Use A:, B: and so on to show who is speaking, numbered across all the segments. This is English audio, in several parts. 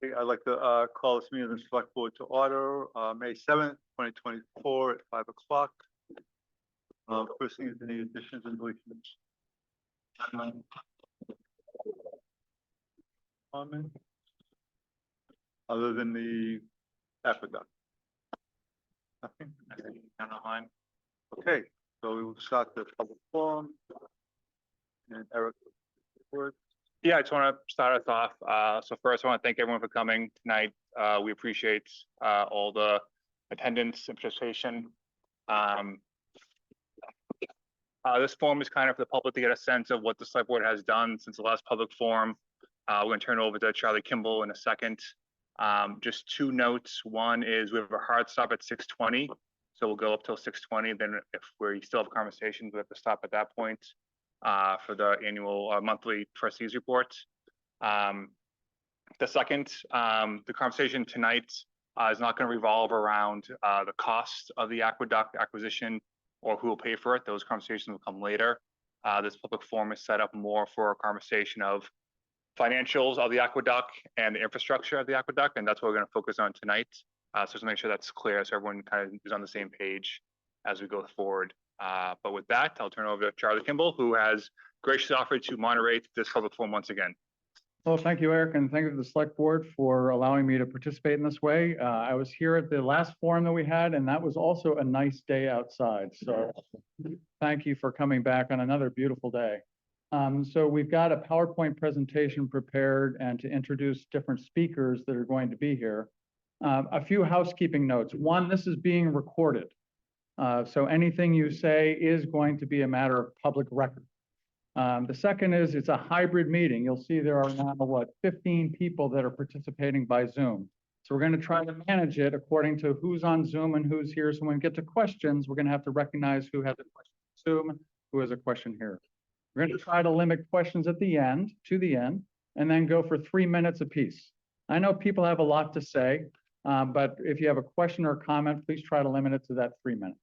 A: Okay, I'd like to call this meeting of the Select Board to order, May 7th, 2024 at 5 o'clock. First thing is any additions and deletions? Comment? Other than the aqueduct? Nothing? None online? Okay, so we will start the public forum. And Eric, word.
B: Yeah, I just want to start us off. So first, I want to thank everyone for coming tonight. We appreciate all the attendance and participation. This forum is kind of for the public to get a sense of what the select board has done since the last public forum. We're going to turn it over to Charlie Kimball in a second. Just two notes. One is we have a hard stop at 6:20. So we'll go up till 6:20. Then if we still have conversations, we have to stop at that point. For the annual monthly trustees report. The second, the conversation tonight is not going to revolve around the cost of the aqueduct acquisition or who will pay for it. Those conversations will come later. This public forum is set up more for a conversation of financials of the aqueduct and the infrastructure of the aqueduct, and that's what we're going to focus on tonight. So just make sure that's clear so everyone kind of is on the same page as we go forward. But with that, I'll turn it over to Charlie Kimball, who has graciously offered to moderate this public forum once again.
C: Well, thank you, Eric, and thank you to the Select Board for allowing me to participate in this way. I was here at the last forum that we had, and that was also a nice day outside. So thank you for coming back on another beautiful day. So we've got a PowerPoint presentation prepared and to introduce different speakers that are going to be here. A few housekeeping notes. One, this is being recorded. So anything you say is going to be a matter of public record. The second is it's a hybrid meeting. You'll see there are now, 15 people that are participating by Zoom. So we're going to try to manage it according to who's on Zoom and who's here. So when we get to questions, we're going to have to recognize who has a question on Zoom, who has a question here. We're going to try to limit questions at the end, and then go for 3 minutes apiece. I know people have a lot to say, but if you have a question or a comment, please try to limit it to that 3 minutes.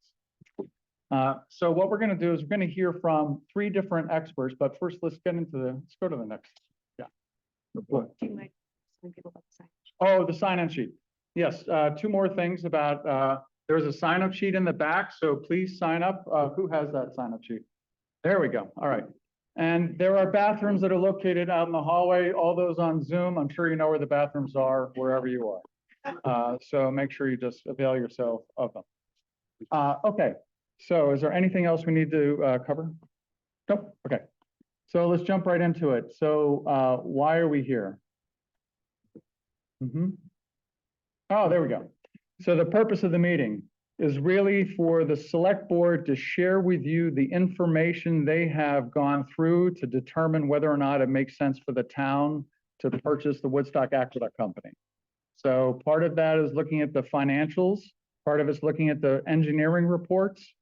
C: So what we're going to do is we're going to hear from 3 different experts, but first let's go to the next. Yeah. Oh, the sign-in sheet. Yes, 2 more things about, there's a sign-up sheet in the back, so please sign up. Who has that sign-up sheet? There we go. All right. And there are bathrooms that are located out in the hallway. All those on Zoom, I'm sure you know where the bathrooms are, wherever you are. So make sure you just avail yourself of them. Okay. So is there anything else we need to cover? Nope. Okay. So let's jump right into it. So why are we here? Oh, there we go. So the purpose of the meeting is really for the Select Board to share with you the information they have gone through to determine whether or not it makes sense for the town to purchase the Woodstock Aqueduct Company. So part of that is looking at the financials. Part of it's looking at the engineering reports.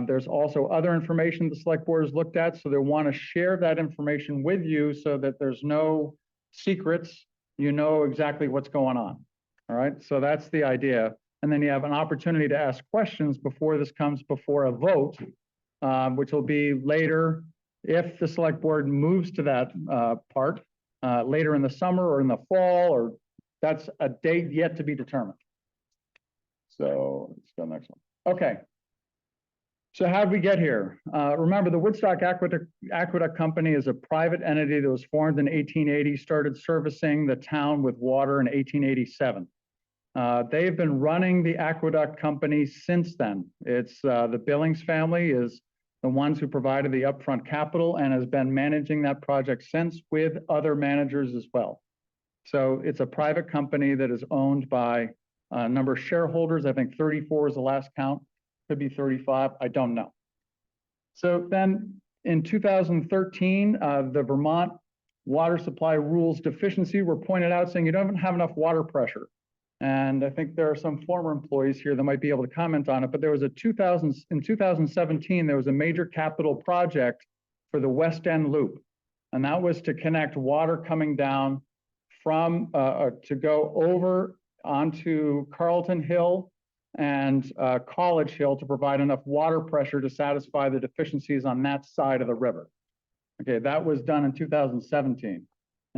C: There's also other information the Select Board has looked at, so they want to share that information with you so that there's no secrets. You know exactly what's going on. All right, so that's the idea. And then you have an opportunity to ask questions before this comes before a vote, which will be later if the Select Board moves to that part later in the summer or in the fall, or that's a date yet to be determined. So let's go next one. Okay. So how did we get here? Remember, the Woodstock Aqueduct Company is a private entity that was formed in 1880, started servicing the town with water in 1887. They've been running the Aqueduct Company since then. It's the Billings family is the ones who provided the upfront capital and has been managing that project since with other managers as well. So it's a private company that is owned by a number of shareholders. I think 34 is the last count. Could be 35, I don't know. So then in 2013, the Vermont water supply rules deficiency were pointed out saying you don't have enough water pressure. And I think there are some former employees here that might be able to comment on it, but there was in 2017, there was a major capital project for the West End Loop. And that was to connect water coming down from, to go over onto Carlton Hill and College Hill to provide enough water pressure to satisfy the deficiencies on that side of the river. Okay, that was done in 2017.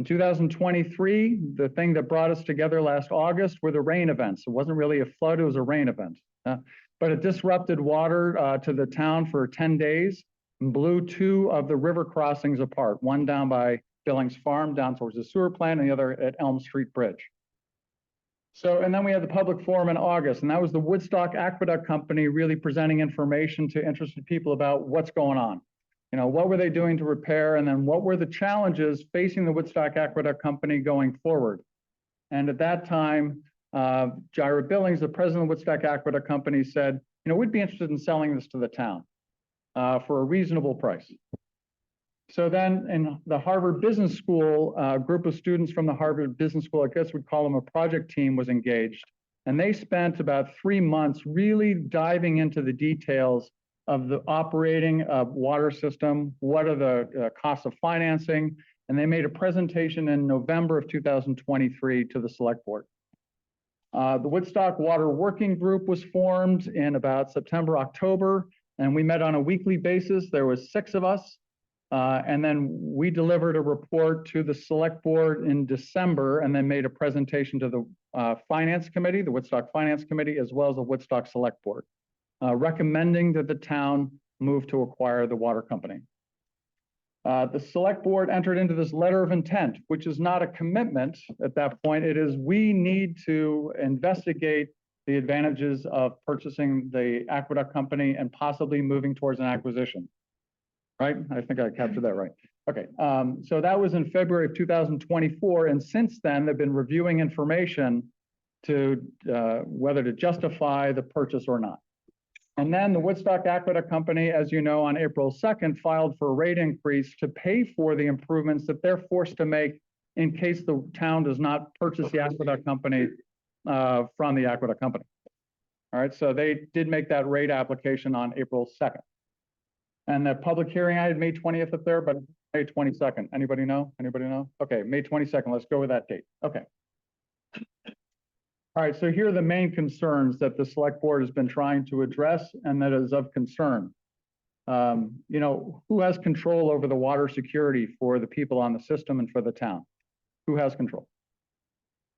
C: In 2023, the thing that brought us together last August were the rain events. It wasn't really a flood, it was a rain event. But it disrupted water to the town for 10 days and blew 2 of the river crossings apart, one down by Billings Farm down towards the sewer plant and the other at Elm Street Bridge. So, and then we had the public forum in August, and that was the Woodstock Aqueduct Company really presenting information to interested people about what's going on. You know, what were they doing to repair, and then what were the challenges facing the Woodstock Aqueduct Company going forward? And at that time, Jaira Billings, the president of Woodstock Aqueduct Company, said, you know, we'd be interested in selling this to the town for a reasonable price. So then in the Harvard Business School, a group of students from the Harvard Business School, I guess we'd call them a project team, was engaged. And they spent about 3 months really diving into the details of the operating of water system, what are the costs of financing, and they made a presentation in November of 2023 to the select board. The Woodstock Water Working Group was formed in about September, October, and we met on a weekly basis. There was 6 of us. And then we delivered a report to the select board in December and then made a presentation to the finance committee, the Woodstock Finance Committee, as well as the Woodstock Select Board, recommending that the town move to acquire the water company. The select board entered into this letter of intent, which is not a commitment at that point. It is, we need to investigate the advantages of purchasing the aqueduct company and possibly moving towards an acquisition. Right? I think I captured that right. Okay, so that was in February of 2024. And since then, they've been reviewing information to whether to justify the purchase or not. And then the Woodstock Aqueduct Company, as you know, on April 2nd, filed for a rate increase to pay for the improvements that they're forced to make in case the town does not purchase the aqueduct company from the aqueduct company. All right, so they did make that rate application on April 2nd. And the public hearing, I had May 20th up there, but May 22nd. Anybody know? Anybody know? Okay, May 22nd. Let's go with that date. Okay. All right, so here are the main concerns that the select board has been trying to address and that is of concern. You know, who has control over the water security for the people on the system and for the town? Who has control?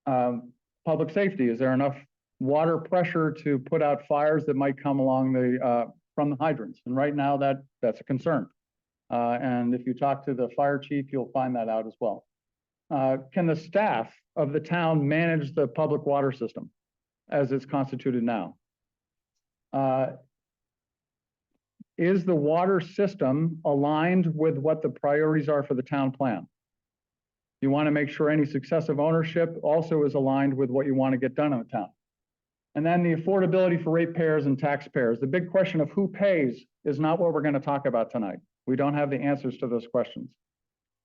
C: Public safety, is there enough water pressure to put out fires that might come along the from the hydrants? And right now that's a concern. And if you talk to the fire chief, you'll find that out as well. Can the staff of the town manage the public water system as it's constituted now? Is the water system aligned with what the priorities are for the town plan? You want to make sure any successive ownership also is aligned with what you want to get done in the town. And then the affordability for ratepayers and taxpayers. The big question of who pays is not what we're going to talk about tonight. We don't have the answers to those questions.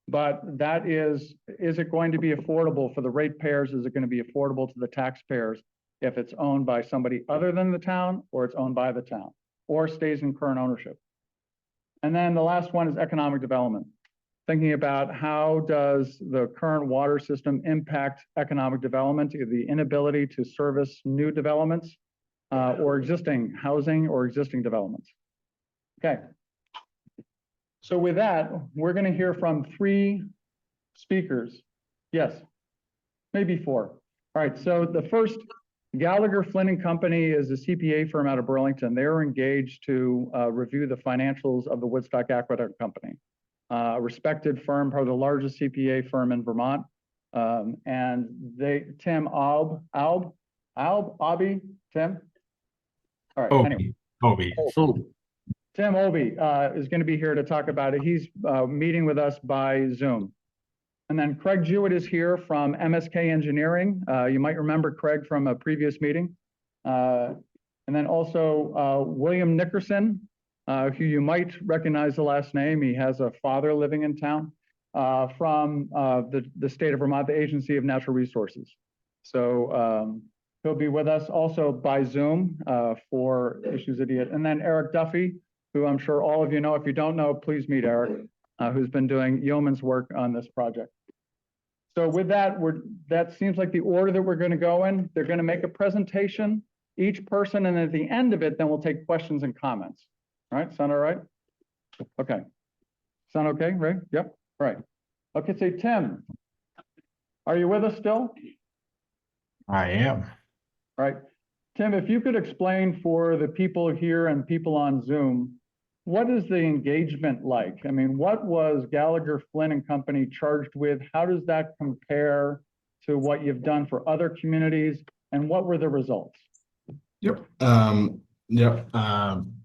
C: But that is it going to be affordable for the ratepayers? Is it going to be affordable to the taxpayers if it's owned by somebody other than the town, or it's owned by the town, or stays in current ownership? And then the last one is economic development. Thinking about how does the current water system impact economic development, the inability to service new developments or existing housing or existing developments. Okay. So with that, we're going to hear from 3 speakers. Yes, maybe 4. All right, so the first, Gallagher, Flynn and Company is a CPA firm out of Burlington. They're engaged to review the financials of the Woodstock Aqueduct Company. A respected firm, probably the largest CPA firm in Vermont. And Tim Obie, Tim? All right, anyway. Tim Obie is going to be here to talk about it. He's meeting with us by Zoom. And then Craig Jewett is here from MSK Engineering. You might remember Craig from a previous meeting. And then also William Nickerson, who you might recognize the last name. He has a father living in town from the state of Vermont, the Agency of Natural Resources. So he'll be with us also by Zoom for issues that he had. And then Eric Duffy, who I'm sure all of you know. If you don't know, please meet Eric, who's been doing yeoman's work on this project. So with that, that seems like the order that we're going to go in. They're going to make a presentation, each person, and at the end of it, then we'll take questions and comments. All right, sound all right? Okay. Sound okay, Ray? Yep, all right. Okay, so Tim, Are you with us still?
D: I am.
C: Right. Tim, if you could explain for the people here and people on Zoom, what is the engagement like? I mean, what was Gallagher, Flynn and Company charged with? How does that compare to what you've done for other communities? And what were the results?
D: Yep.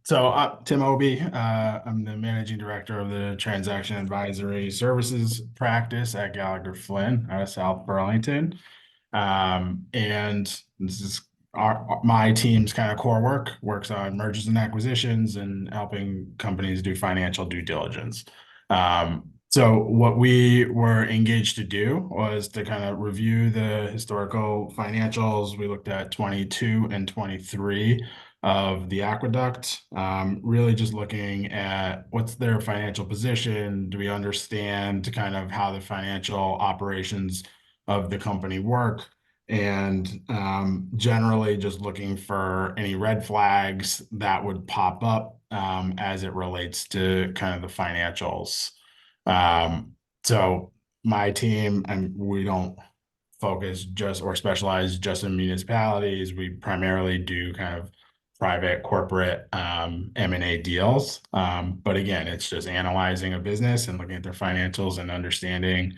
D: So Tim Obie, I'm the managing director of the transaction advisory services practice at Gallagher Flynn out of South Burlington. And this is my team's kind of core works on mergers and acquisitions and helping companies do financial due diligence. So what we were engaged to do was to kind of review the historical financials. We looked at 22 and 23 of the Aqueduct, really just looking at what's their financial position. Do we understand kind of how the financial operations of the company work? And generally just looking for any red flags that would pop up as it relates to kind of the financials. So my team, and we don't focus just or specialize just in municipalities. We primarily do kind of private corporate M&A deals. But again, it's just analyzing a business and looking at their financials and understanding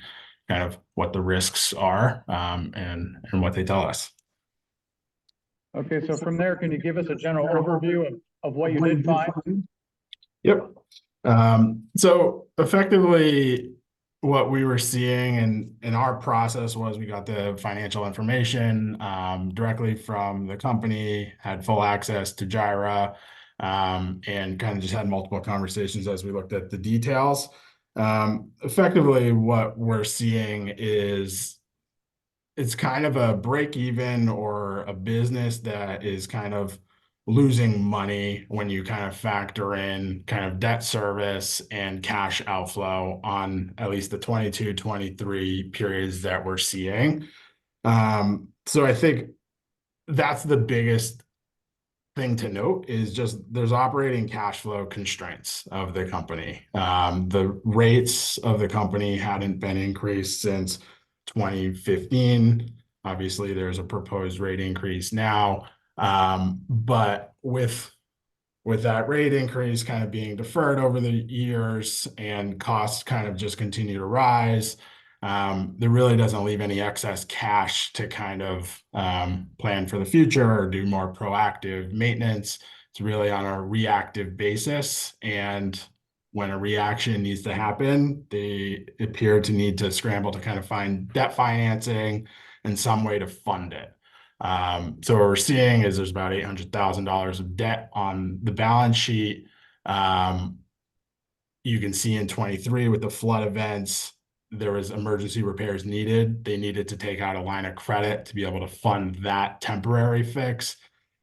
D: kind of what the risks are and what they tell us.
C: Okay, so from there, can you give us a general overview of what you did find?
D: Yep. So effectively, what we were seeing in our process was we got the financial information directly from the company, had full access to Jira, and kind of just had multiple conversations as we looked at the details. Effectively, what we're seeing is it's kind of a break even or a business that is kind of losing money when you kind of factor in kind of debt service and cash outflow on at least the 22, 23 periods that we're seeing. So I think that's the biggest thing to note is just there's operating cash flow constraints of the company. The rates of the company hadn't been increased since 2015. Obviously, there's a proposed rate increase now. But with that rate increase kind of being deferred over the years and costs kind of just continue to rise, there really doesn't leave any excess cash to kind of plan for the future or do more proactive maintenance. It's really on a reactive basis. And when a reaction needs to happen, they appear to need to scramble to kind of find debt financing and some way to fund it. So what we're seeing is there's about $800,000 of debt on the balance sheet. You can see in 23 with the flood events, there was emergency repairs needed. They needed to take out a line of credit to be able to fund that temporary fix.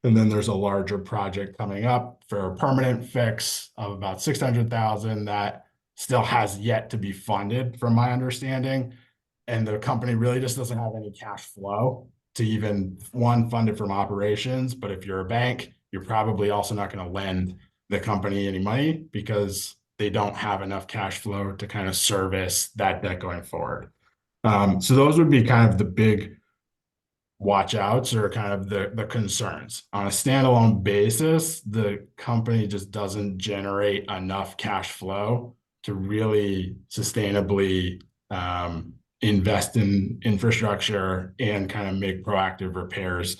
D: And then there's a larger project coming up for a permanent fix of about $600,000 that still has yet to be funded, from my understanding. And the company really just doesn't have any cash flow to even fund it from operations. But if you're a bank, you're probably also not going to lend the company any money because they don't have enough cash flow to kind of service that debt going forward. So those would be kind of the big watch outs or kind of the concerns. On a standalone basis, the company just doesn't generate enough cash flow to really sustainably invest in infrastructure and kind of make proactive repairs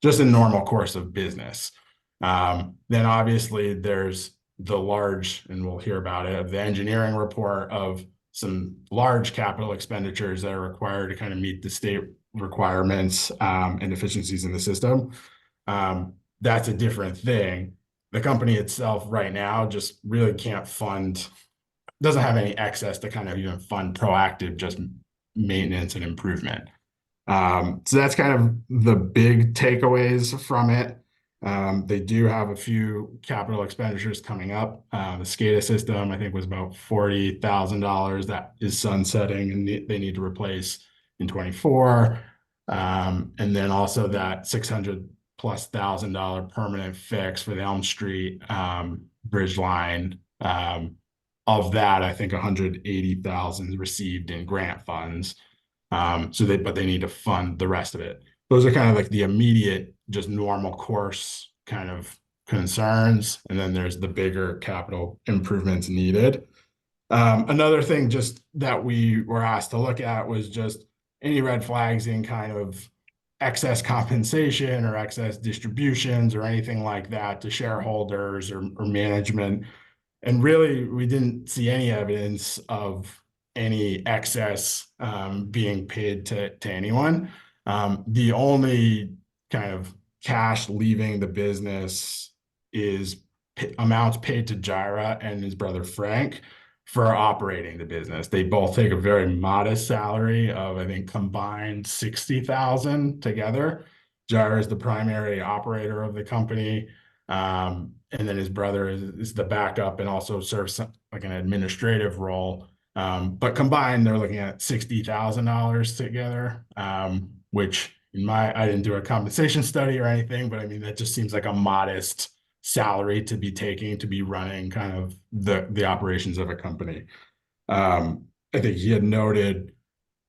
D: just in normal course of business. Then obviously there's the large, and we'll hear about it, the engineering report of some large capital expenditures that are required to kind of meet the state requirements and efficiencies in the system. That's a different thing. The company itself right now just really can't fund, doesn't have any excess to kind of even fund proactive just maintenance and improvement. So that's kind of the big takeaways from it. They do have a few capital expenditures coming up. The SCADA system, I think, was about $40,000 that is sunsetting and they need to replace in 24. And then also that $600,000+ permanent fix for the Elm Street bridge line. Of that, I think 180,000 received in grant funds. But they need to fund the rest of it. Those are kind of like the immediate, just normal course kind of concerns. And then there's the bigger capital improvements needed. Another thing just that we were asked to look at was just any red flags in kind of excess compensation or excess distributions or anything like that to shareholders or management. And really, we didn't see any evidence of any excess being paid to anyone. The only kind of cash leaving the business is amounts paid to Jira and his brother Frank for operating the business. They both take a very modest salary of, I think, combined 60,000 together. Jira is the primary operator of the company. And then his brother is the backup and also serves like an administrative role. But combined, they're looking at $60,000 together, which I didn't do a compensation study or anything, but I mean, that just seems like a modest salary to be taking to be running kind of the operations of a company. I think he had noted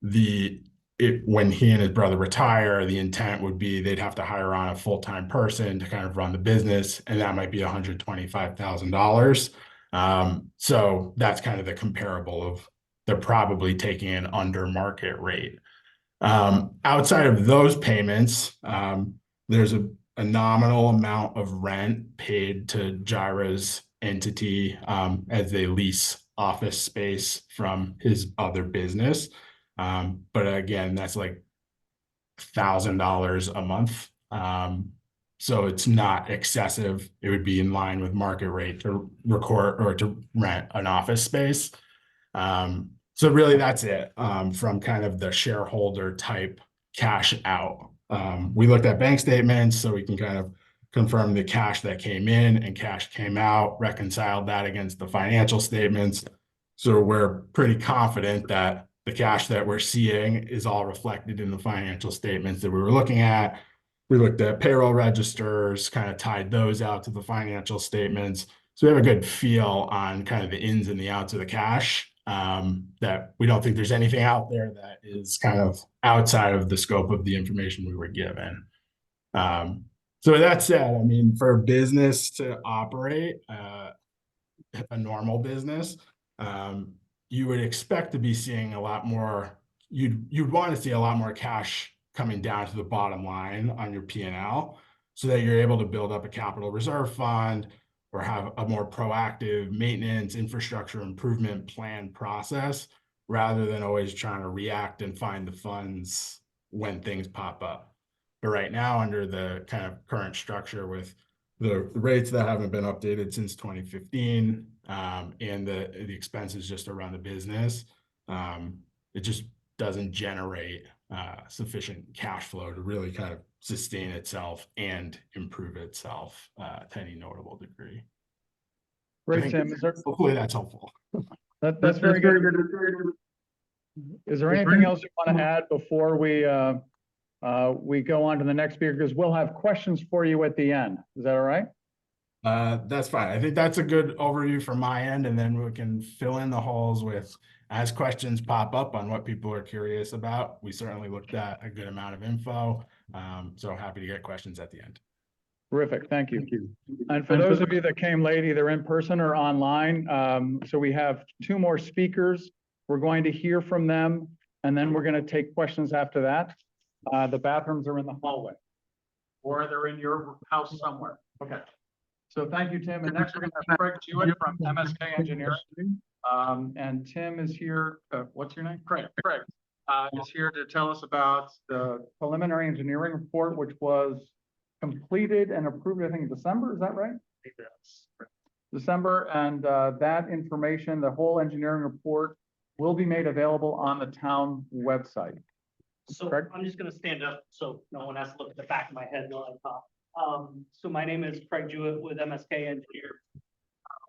D: when he and his brother retire, the intent would be they'd have to hire on a full-time person to kind of run the business, and that might be $125,000. So that's kind of the comparable of they're probably taking an under market rate. Outside of those payments, there's a nominal amount of rent paid to Jira's entity as they lease office space from his other business. But again, that's like $1,000 a month. So it's not excessive. It would be in line with market rate to record or to rent an office space. So really that's it from kind of the shareholder type cash out. We looked at bank statements so we can kind of confirm the cash that came in and cash came out, reconciled that against the financial statements. So we're pretty confident that the cash that we're seeing is all reflected in the financial statements that we were looking at. We looked at payroll registers, kind of tied those out to the financial statements. So we have a good feel on kind of the ins and the outs of the cash. That we don't think there's anything out there that is kind of outside of the scope of the information we were given. So with that said, I mean, for a business to operate, a normal business, you would expect to be seeing a lot more, you'd want to see a lot more cash coming down to the bottom line on your P&L so that you're able to build up a capital reserve fund or have a more proactive maintenance infrastructure improvement plan process rather than always trying to react and find the funds when things pop up. But right now, under the kind of current structure with the rates that haven't been updated since 2015 and the expenses just to run the business, it just doesn't generate sufficient cash flow to really kind of sustain itself and improve itself to any notable degree.
C: Great, Tim.
D: Hopefully that's helpful.
C: That's very good. Is there anything else you want to add before we go on to the next speaker? Because we'll have questions for you at the end. Is that all right?
D: That's fine. I think that's a good overview from my end, and then we can fill in the holes as questions pop up on what people are curious about. We certainly looked at a good amount of info, so happy to get questions at the end.
C: Terrific. Thank you. And for those of you that came late, either in person or online, so we have two more speakers. We're going to hear from them, and then we're going to take questions after that. The bathrooms are in the hallway, or they're in your house somewhere. Okay. So thank you, Tim. And next we're going to have Craig Jewett from MSK Engineering. And Tim is here. What's your name? Craig. Craig is here to tell us about the preliminary engineering report, which was completed and approved, I think, in December. Is that right? Yes. December. And that information, the whole engineering report, will be made available on the town website.
E: So
C: Craig?
E: I'm just going to stand up so no one has to look at the back of my head while I talk. So my name is Craig Jewett with MSK Engineers.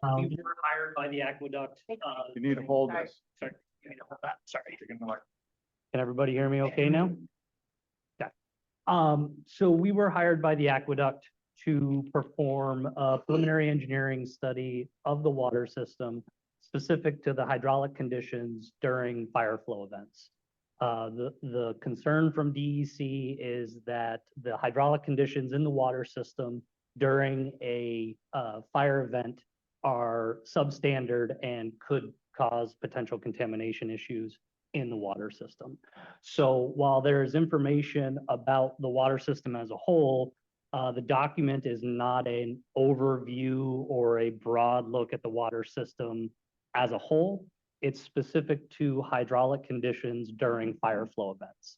E: We were hired by the Aqueduct.
C: You need to hold this.
E: Sorry, you need to hold that. Sorry. Can everybody hear me okay now? Yeah. So we were hired by the Aqueduct to perform a preliminary engineering study of the water system specific to the hydraulic conditions during fire flow events. The concern from DEC is that the hydraulic conditions in the water system during a fire event are substandard and could cause potential contamination issues in the water system. So while there is information about the water system as a whole, the document is not an overview or a broad look at the water system as a whole. It's specific to hydraulic conditions during fire flow events.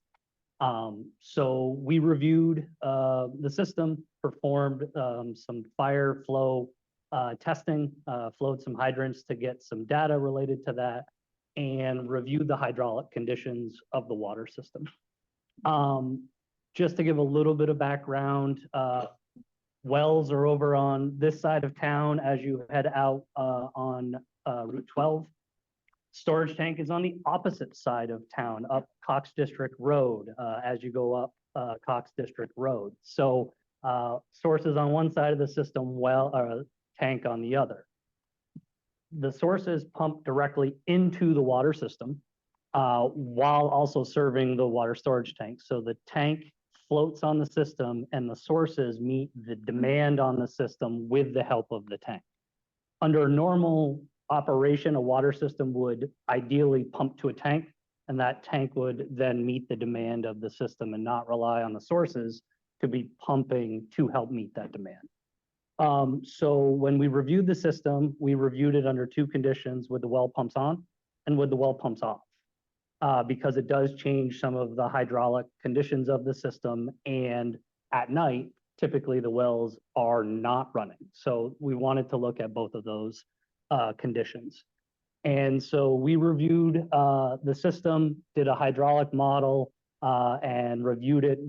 E: So we reviewed the system, performed some fire flow testing, flowed some hydrants to get some data related to that, and reviewed the hydraulic conditions of the water system. Just to give a little bit of background, wells are over on this side of town as you head out on Route 12. Storage tank is on the opposite side of town, up Cox District Road, as you go up Cox District Road. So sources on one side of the system, tank on the other. The sources pump directly into the water system while also serving the water storage tank. So the tank floats on the system and the sources meet the demand on the system with the help of the tank. Under normal operation, a water system would ideally pump to a tank, and that tank would then meet the demand of the system and not rely on the sources to be pumping to help meet that demand. So when we reviewed the system, we reviewed it under two conditions: with the well pumps on and with the well pumps off, because it does change some of the hydraulic conditions of the system. And at night, typically the wells are not running. So we wanted to look at both of those conditions. And so we reviewed the system, did a hydraulic model, and reviewed it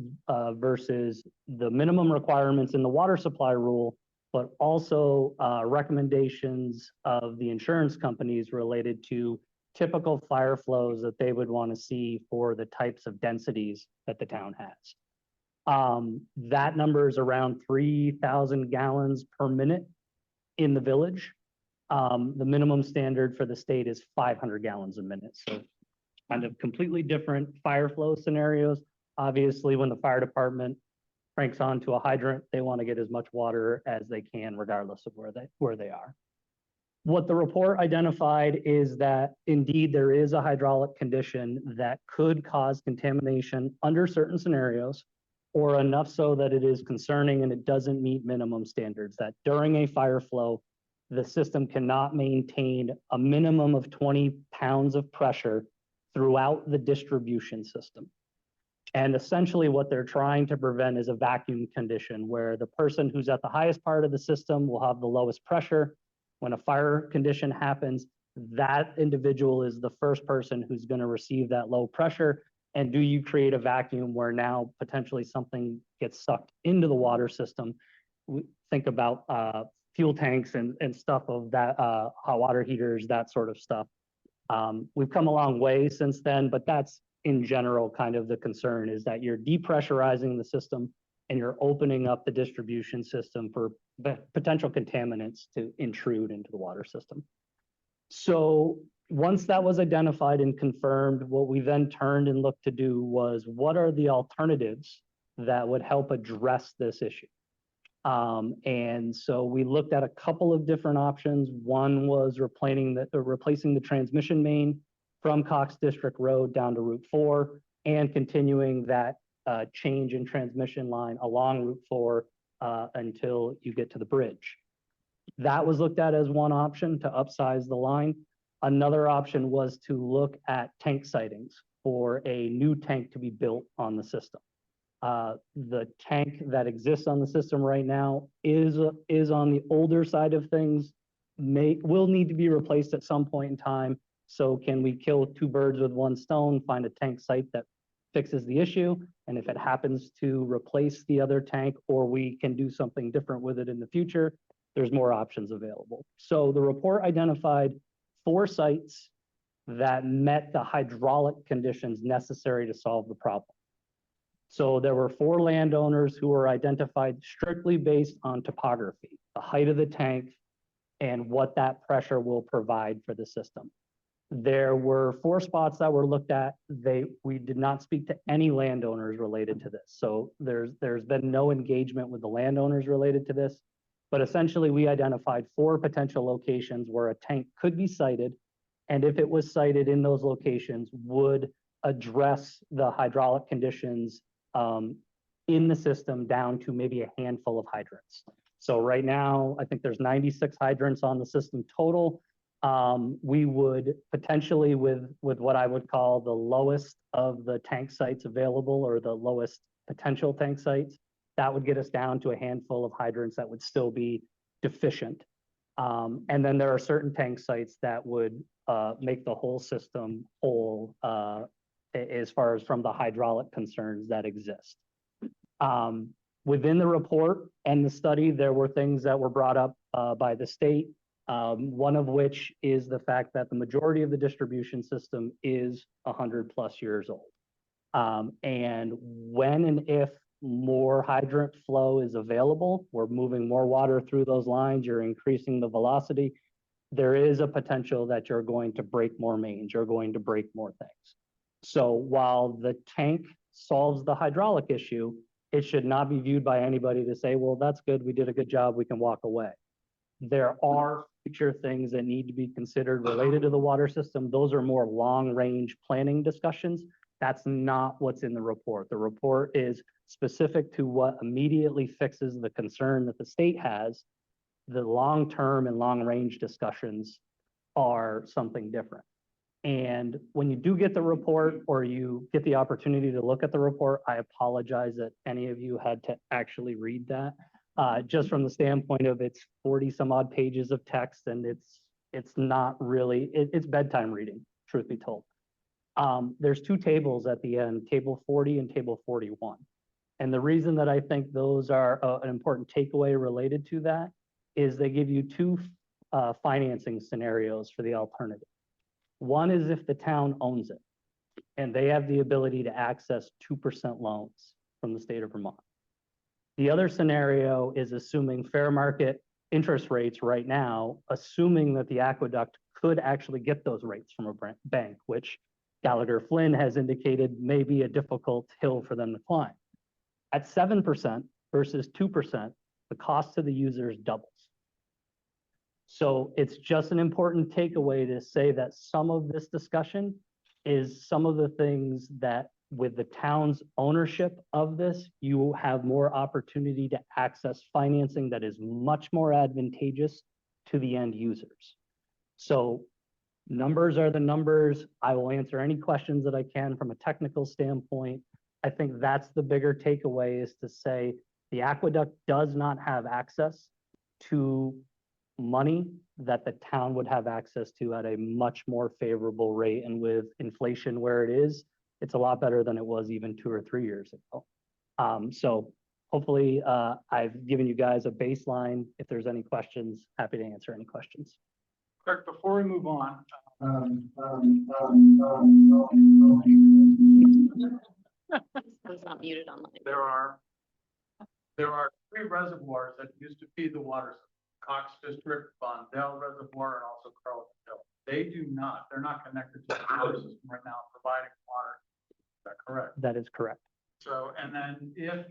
E: versus the minimum requirements in the water supply rule, but also recommendations of the insurance companies related to typical fire flows that they would want to see for the types of densities that the town has. That number is around 3,000 gallons per minute in the village. The minimum standard for the state is 500 gallons a minute. So kind of completely different fire flow scenarios. Obviously, when the fire department cranks onto a hydrant, they want to get as much water as they can, regardless of where they are. What the report identified is that indeed there is a hydraulic condition that could cause contamination under certain scenarios, or enough so that it is concerning and it doesn't meet minimum standards, that during a fire flow, the system cannot maintain a minimum of 20 pounds of pressure throughout the distribution system. And essentially what they're trying to prevent is a vacuum condition where the person who's at the highest part of the system will have the lowest pressure. When a fire condition happens, that individual is the first person who's going to receive that low pressure. And do you create a vacuum where now potentially something gets sucked into the water system? We think about fuel tanks and stuff of that, hot water heaters, that sort of stuff. We've come a long way since then, but that's in general kind of the concern, is that you're depressurizing the system and you're opening up the distribution system for potential contaminants to intrude into the water system. So once that was identified and confirmed, what we then turned and looked to do was, what are the alternatives that would help address this issue? And so we looked at a couple of different options. One was replacing the transmission main from Cox District Road down to Route 4 and continuing that change in transmission line along Route 4 until you get to the bridge. That was looked at as one option to upsize the line. Another option was to look at tank sightings for a new tank to be built on the system. The tank that exists on the system right now is on the older side of things, will need to be replaced at some point in time. So can we kill two birds with one stone, find a tank site that fixes the issue? And if it happens to replace the other tank, or we can do something different with it in the future, there's more options available. So the report identified 4 sites that met the hydraulic conditions necessary to solve the problem. So there were 4 landowners who were identified strictly based on topography, the height of the tank, and what that pressure will provide for the system. There were 4 spots that were looked at. We did not speak to any landowners related to this. So there's been no engagement with the landowners related to this. But essentially, we identified 4 potential locations where a tank could be sited. And if it was sited in those locations, would address the hydraulic conditions in the system down to maybe a handful of hydrants. So right now, I think there's 96 hydrants on the system total. We would potentially with what I would call the lowest of the tank sites available, or the lowest potential tank sites, that would get us down to a handful of hydrants that would still be deficient. And then there are certain tank sites that would make the whole system whole as far as from the hydraulic concerns that exist. Within the report and the study, there were things that were brought up by the state. One of which is the fact that the majority of the distribution system is 100+ years old. And when and if more hydrant flow is available, we're moving more water through those lines, you're increasing the velocity, there is a potential that you're going to break more mains, you're going to break more things. So while the tank solves the hydraulic issue, it should not be viewed by anybody to say, well, that's good, we did a good job, we can walk away. There are future things that need to be considered related to the water system. Those are more long-range planning discussions. That's not what's in the report. The report is specific to what immediately fixes the concern that the state has. The long-term and long-range discussions are something different. And when you do get the report, or you get the opportunity to look at the report, I apologize that any of you had to actually read that. Just from the standpoint of it's 40 some odd pages of text, and it's not really, it's bedtime reading, truth be told. There's 2 tables at the end, table 40 and table 41. And the reason that I think those are an important takeaway related to that is they give you 2 financing scenarios for the alternative. One is if the town owns it and they have the ability to access 2% loans from the state of Vermont. The other scenario is assuming fair market interest rates right now, assuming that the aqueduct could actually get those rates from a bank, which Gallagher Flynn has indicated may be a difficult hill for them to climb. At 7% versus 2%, the cost to the users doubles. So it's just an important takeaway to say that some of this discussion is some of the things that with the town's ownership of this, you have more opportunity to access financing that is much more advantageous to the end users. So numbers are the numbers. I will answer any questions that I can from a technical standpoint. I think that's the bigger takeaway, is to say the aqueduct does not have access to money that the town would have access to at a much more favorable rate. And with inflation where it is, it's a lot better than it was even 2 or 3 years ago. So hopefully I've given you guys a baseline. If there's any questions, happy to answer any questions.
C: Kirk, before we move on,
F: It's not muted online.
C: there are 3 reservoirs that used to feed the water system. Cox District, Bondell Reservoir, and also Carlton Hill. They're not connected to the water system right now, providing water. Is that correct?
E: That is correct.
C: So, and then if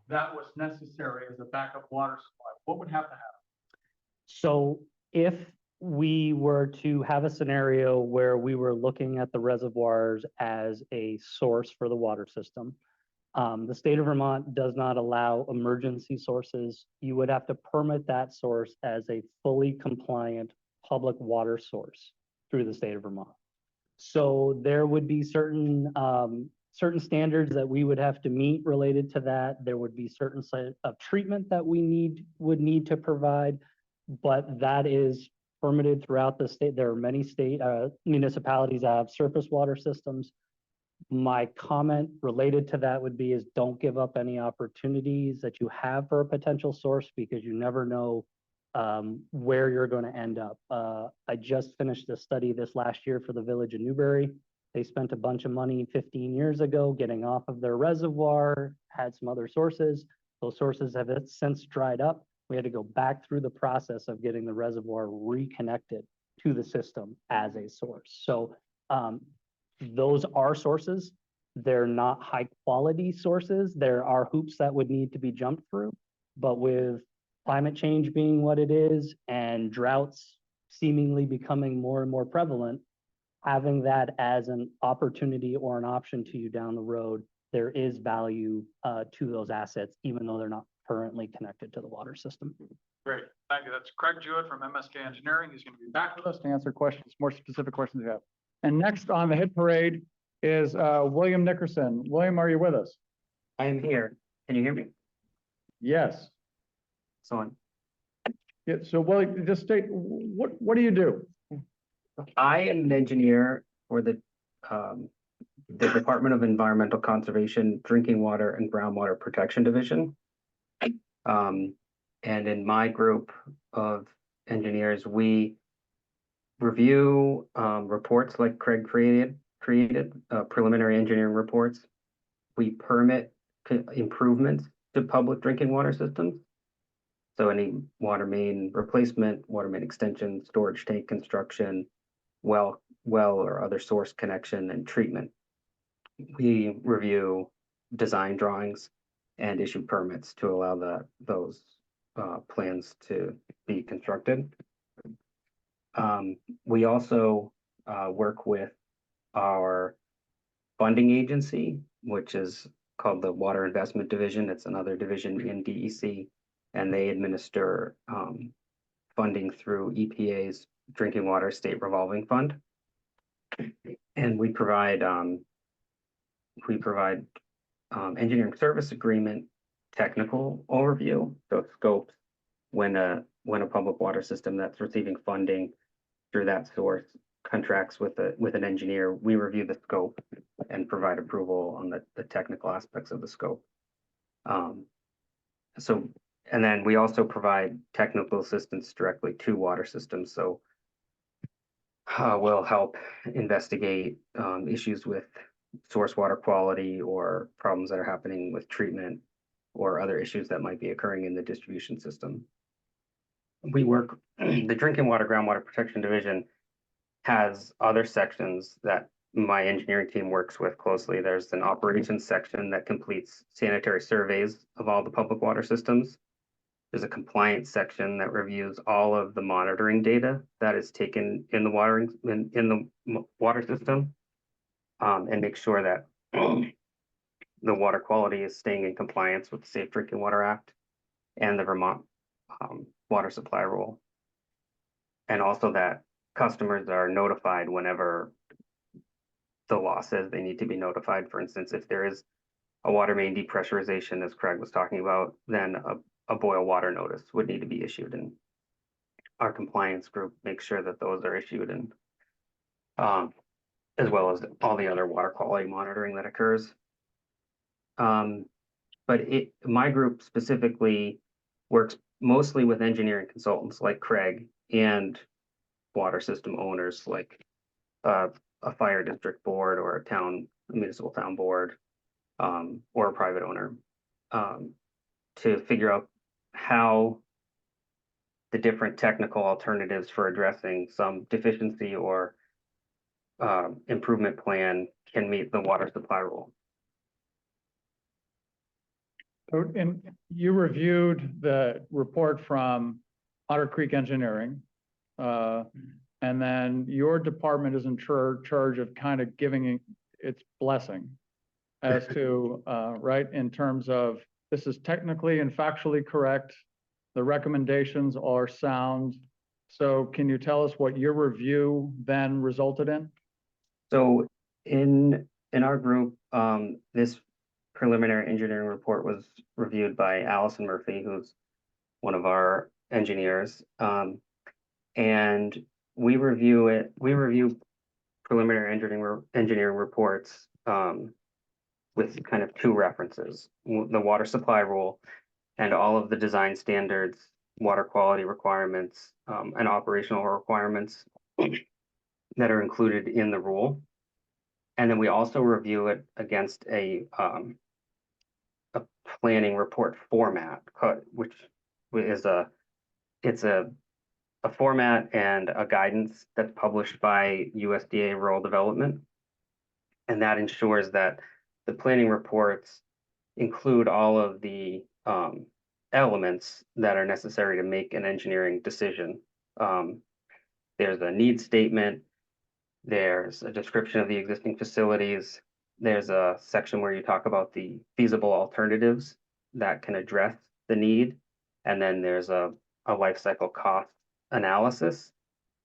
C: that was necessary as a backup water supply, what would have to happen?
E: So if we were to have a scenario where we were looking at the reservoirs as a source for the water system, the state of Vermont does not allow emergency sources. You would have to permit that source as a fully compliant public water source through the state of Vermont. So there would be certain standards that we would have to meet related to that. There would be certain set of treatment that we would need to provide, but that is permitted throughout the state. There are many state municipalities that have surface water systems. My comment related to that would be is don't give up any opportunities that you have for a potential source, because you never know where you're going to end up. I just finished a study this last year for the village of Newbury. They spent a bunch of money 15 years ago getting off of their reservoir, had some other sources. Those sources have since dried up. We had to go back through the process of getting the reservoir reconnected. to the system as a source. So those are sources. They're not high quality sources. There are hoops that would need to be jumped through. But with climate change being what it is and droughts seemingly becoming more and more prevalent, having that as an opportunity or an option to you down the road, there is value to those assets, even though they're not currently connected to the water system.
G: Great, thank you. That's Craig Jewett from MSK Engineering. He's going to be back with us.
C: Us to answer questions, more specific questions you have. And next on the hit parade is William Nickerson. William, are you with us?
H: I am here. Can you hear me?
C: Yes.
H: So
C: Yeah, so William, just state, what do you do?
H: I am an engineer for the Department of Environmental Conservation, Drinking Water and Groundwater Protection Division. And in my group of engineers, we review reports like Craig created preliminary engineering reports. We permit improvements to public drinking water systems. So any water main replacement, water main extension, storage tank construction, well or other source connection and treatment. We review design drawings and issue permits to allow those plans to be constructed. We also work with our funding agency, which is called the Water Investment Division. It's another division in DEC, and they administer funding through EPA's Drinking Water State Revolving Fund. And we provide engineering service agreement technical overview, so scopes when a public water system that's receiving funding through that source contracts with an engineer. We review the scope and provide approval on the technical aspects of the scope. And then we also provide technical assistance directly to water systems. So we'll help investigate issues with source water quality or problems that are happening with treatment or other issues that might be occurring in the distribution system. We work, the Drinking Water Groundwater Protection Division has other sections that my engineering team works with closely. There's an operations section that completes sanitary surveys of all the public water systems. There's a compliance section that reviews all of the monitoring data that is taken in the water system and make sure that the water quality is staying in compliance with the Safe Drinking Water Act and the Vermont water supply rule. And also that customers are notified whenever the law says they need to be notified. For instance, if there is a water main depressurization, as Craig was talking about, then a boil water notice would need to be issued, and our compliance group makes sure that those are issued, and as well as all the other water quality monitoring that occurs. But my group specifically works mostly with engineering consultants like Craig and water system owners like a fire district board or a municipal town board or a private owner to figure out how the different technical alternatives for addressing some deficiency or improvement plan can meet the water supply rule.
C: And you reviewed the report from Otter Creek Engineering. And then your department is in charge of kind of giving its blessing as to, right, in terms of this is technically and factually correct. The recommendations are sound. So can you tell us what your review then resulted in?
H: So in our group, this preliminary engineering report was reviewed by Allison Murphy, who's one of our engineers. And we review preliminary engineering reports with kind of two references: the water supply rule and all of the design standards, water quality requirements, and operational requirements that are included in the rule. And then we also review it against a planning report format, which is a a format and a guidance that's published by USDA Rural Development. And that ensures that the planning reports include all of the elements that are necessary to make an engineering decision. There's a need statement, there's a description of the existing facilities, there's a section where you talk about the feasible alternatives that can address the need, and then there's a life cycle cost analysis,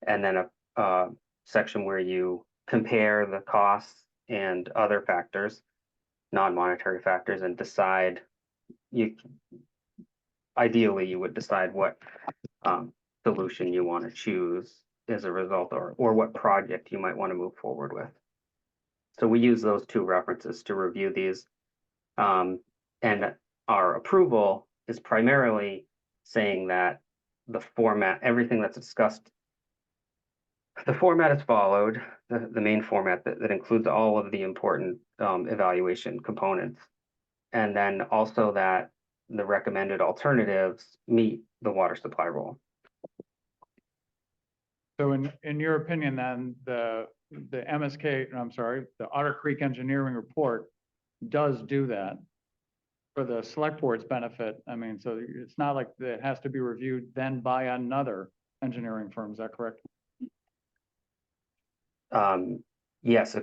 H: and then a section where you compare the costs and other factors, non-monetary factors, and decide, ideally you would decide what solution you want to choose as a result, or what project you might want to move forward with. So we use those two references to review these. And our approval is primarily saying that the format, everything that's discussed, the format is followed, the main format that includes all of the important evaluation components. And then also that the recommended alternatives meet the water supply rule.
C: So in your opinion, then, the MSK, I'm sorry, the Otter Creek Engineering Report does do that for the select board's benefit. I mean, so it's not like it has to be reviewed then by another engineering firm, is that correct?
H: Yes,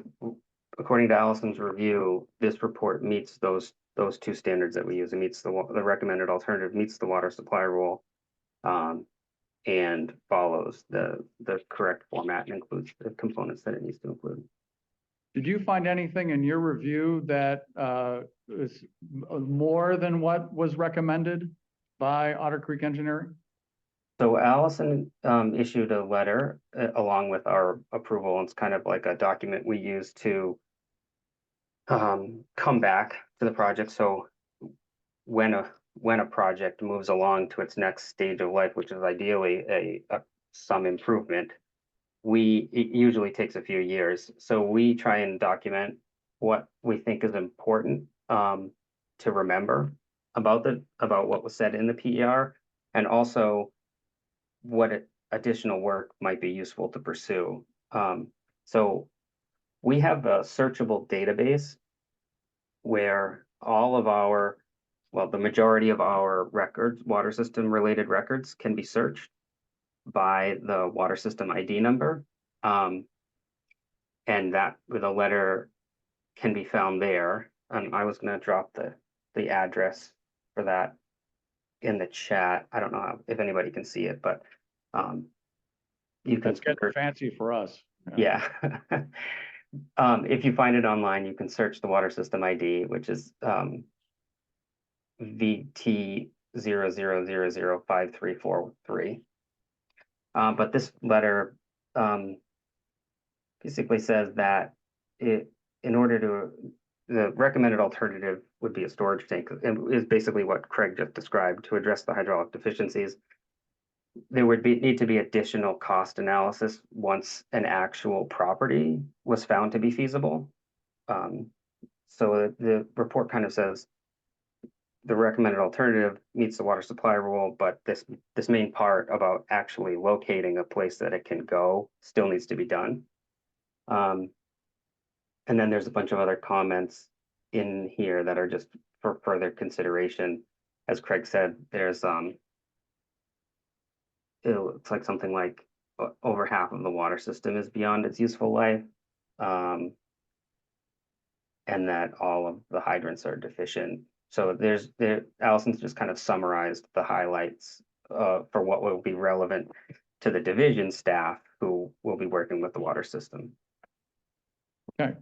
H: according to Allison's review, this report meets those two standards that we use. It meets the recommended alternative, meets the water supply rule, and follows the correct format and includes the components that it needs to include.
C: Did you find anything in your review that is more than what was recommended by Otter Creek Engineering?
H: So Allison issued a letter along with our approval. And it's kind of like a document we use to come back to the project. So when a project moves along to its next stage of life, which is ideally some improvement, it usually takes a few years. So we try and document what we think is important to remember about what was said in the PER, and also what additional work might be useful to pursue. So we have a searchable database where all of our, the majority of our records, water system related records, can be searched by the water system ID number. And that with a letter can be found there. And I was going to drop the address for that in the chat. I don't know if anybody can see it, but you can.
C: That's getting fancy for us.
H: Yeah. If you find it online, you can search the water system ID, which is VT00005343. But this letter basically says that the recommended alternative would be a storage tank. It is basically what Craig just described to address the hydraulic deficiencies. There would need to be additional cost analysis once an actual property was found to be feasible. So the report kind of says the recommended alternative meets the water supply rule, but this main part about actually locating a place that it can go still needs to be done. And then there's a bunch of other comments in here that are just for further consideration. As Craig said, there's it looks like something like over half of the water system is beyond its useful life. And that all of the hydrants are deficient. So Allison's just kind of summarized the highlights for what will be relevant to the division staff who will be working with the water system.
C: Okay.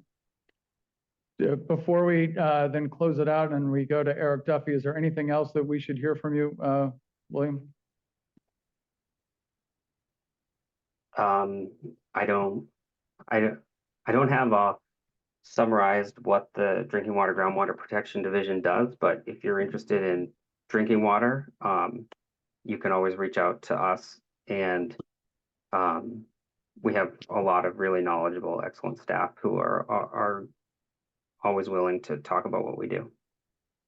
C: Before we then close it out and we go to Eric Duffy, is there anything else that we should hear from you, William?
H: I don't have summarized what the Drinking Water Groundwater Protection Division does, but if you're interested in drinking water, you can always reach out to us, and we have a lot of really knowledgeable, excellent staff who are always willing to talk about what we do.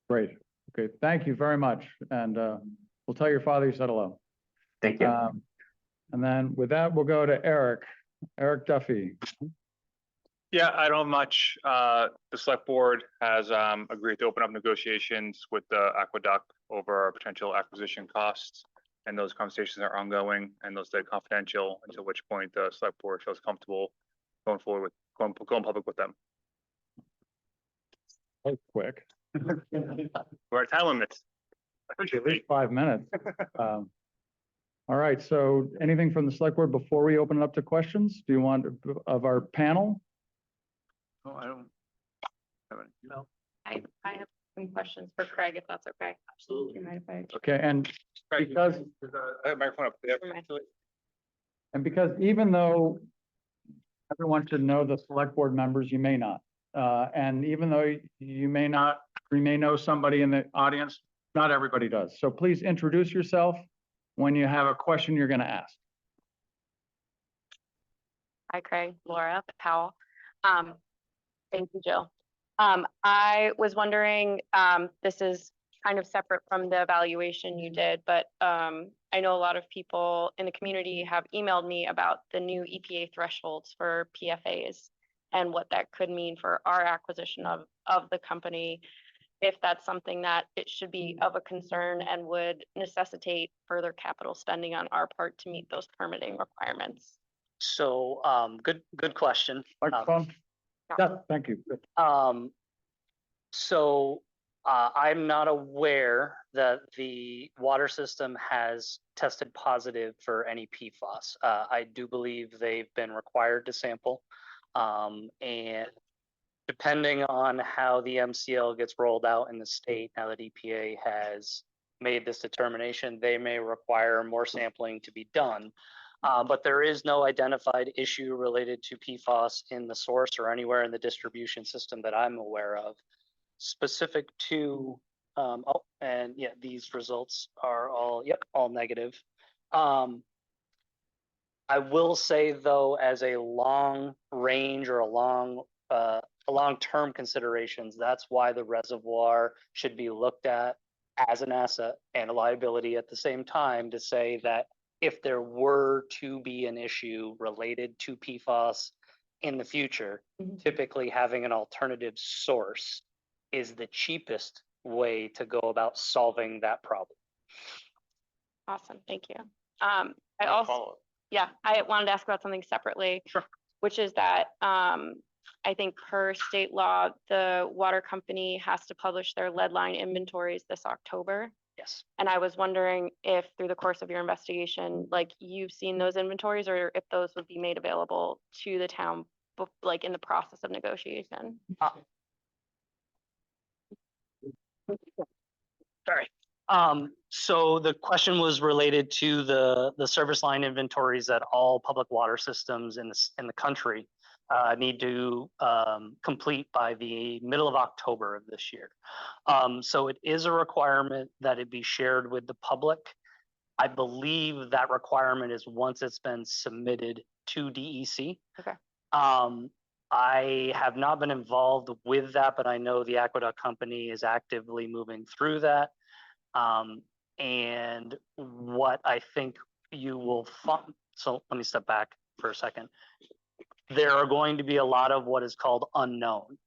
C: Great. Okay. Thank you very much. And we'll tell your father you said hello.
H: Thank you.
C: And then with that, we'll go to Eric Duffy.
B: Yeah, I don't have much. The select board has agreed to open up negotiations with the aqueduct over potential acquisition costs. And those conversations are ongoing and they'll stay confidential until which point the select board feels comfortable going forward with going public with them.
C: That was quick.
B: We're at time limits.
C: At least 5 minutes. All right, so anything from the select board before we open it up to questions? Do you want of our panel?
A: No, I don't have any.
G: No.
F: I have some questions for Craig, if that's okay. Absolutely. You mind if I?
C: Okay, and because,
B: I have my phone up there.
C: and because even though everyone should know the select board members, you may not. And even though you may know somebody in the audience, not everybody does. So please introduce yourself when you have a question you're going to ask.
F: Hi, Craig, Laura Powell. Thank you, Jill. I was wondering, this is kind of separate from the evaluation you did, but I know a lot of people in the community have emailed me about the new EPA thresholds for PFAs and what that could mean for our acquisition of the company, if that's something that it should be of a concern and would necessitate further capital spending on our part to meet those permitting requirements.
E: So, good question.
C: Microphone? Yeah, thank you.
E: So I'm not aware that the water system has tested positive for any PFAS. I do believe they've been required to sample. And depending on how the MCL gets rolled out in the state, now that EPA has made this determination, they may require more sampling to be done. But there is no identified issue related to PFAS in the source or anywhere in the distribution system that I'm aware of. Specific to, and yeah, these results are all, yep, all negative. I will say though, as a long range or a long-term considerations, that's why the reservoir should be looked at as an asset and a liability at the same time, to say that if there were to be an issue related to PFAS in the future, typically having an alternative source is the cheapest way to go about solving that problem.
F: Awesome, thank you. I also, yeah, I wanted to ask about something separately.
B: Sure.
F: Which is that, I think per state law, the water company has to publish their lead line inventories this October.
E: Yes.
F: And I was wondering if through the course of your investigation, like you've seen those inventories, or if those would be made available to the town, like in the process of negotiation.
E: Sorry. So the question was related to the service line inventories that all public water systems in the country need to complete by the middle of October of this year. So it is a requirement that it be shared with the public. I believe that requirement is once it's been submitted to DEC.
F: Okay.
E: I have not been involved with that, but I know the Aqueduct Company is actively moving through that. And what I think you will find, so let me step back for a second. There are going to be a lot of what is called unknown.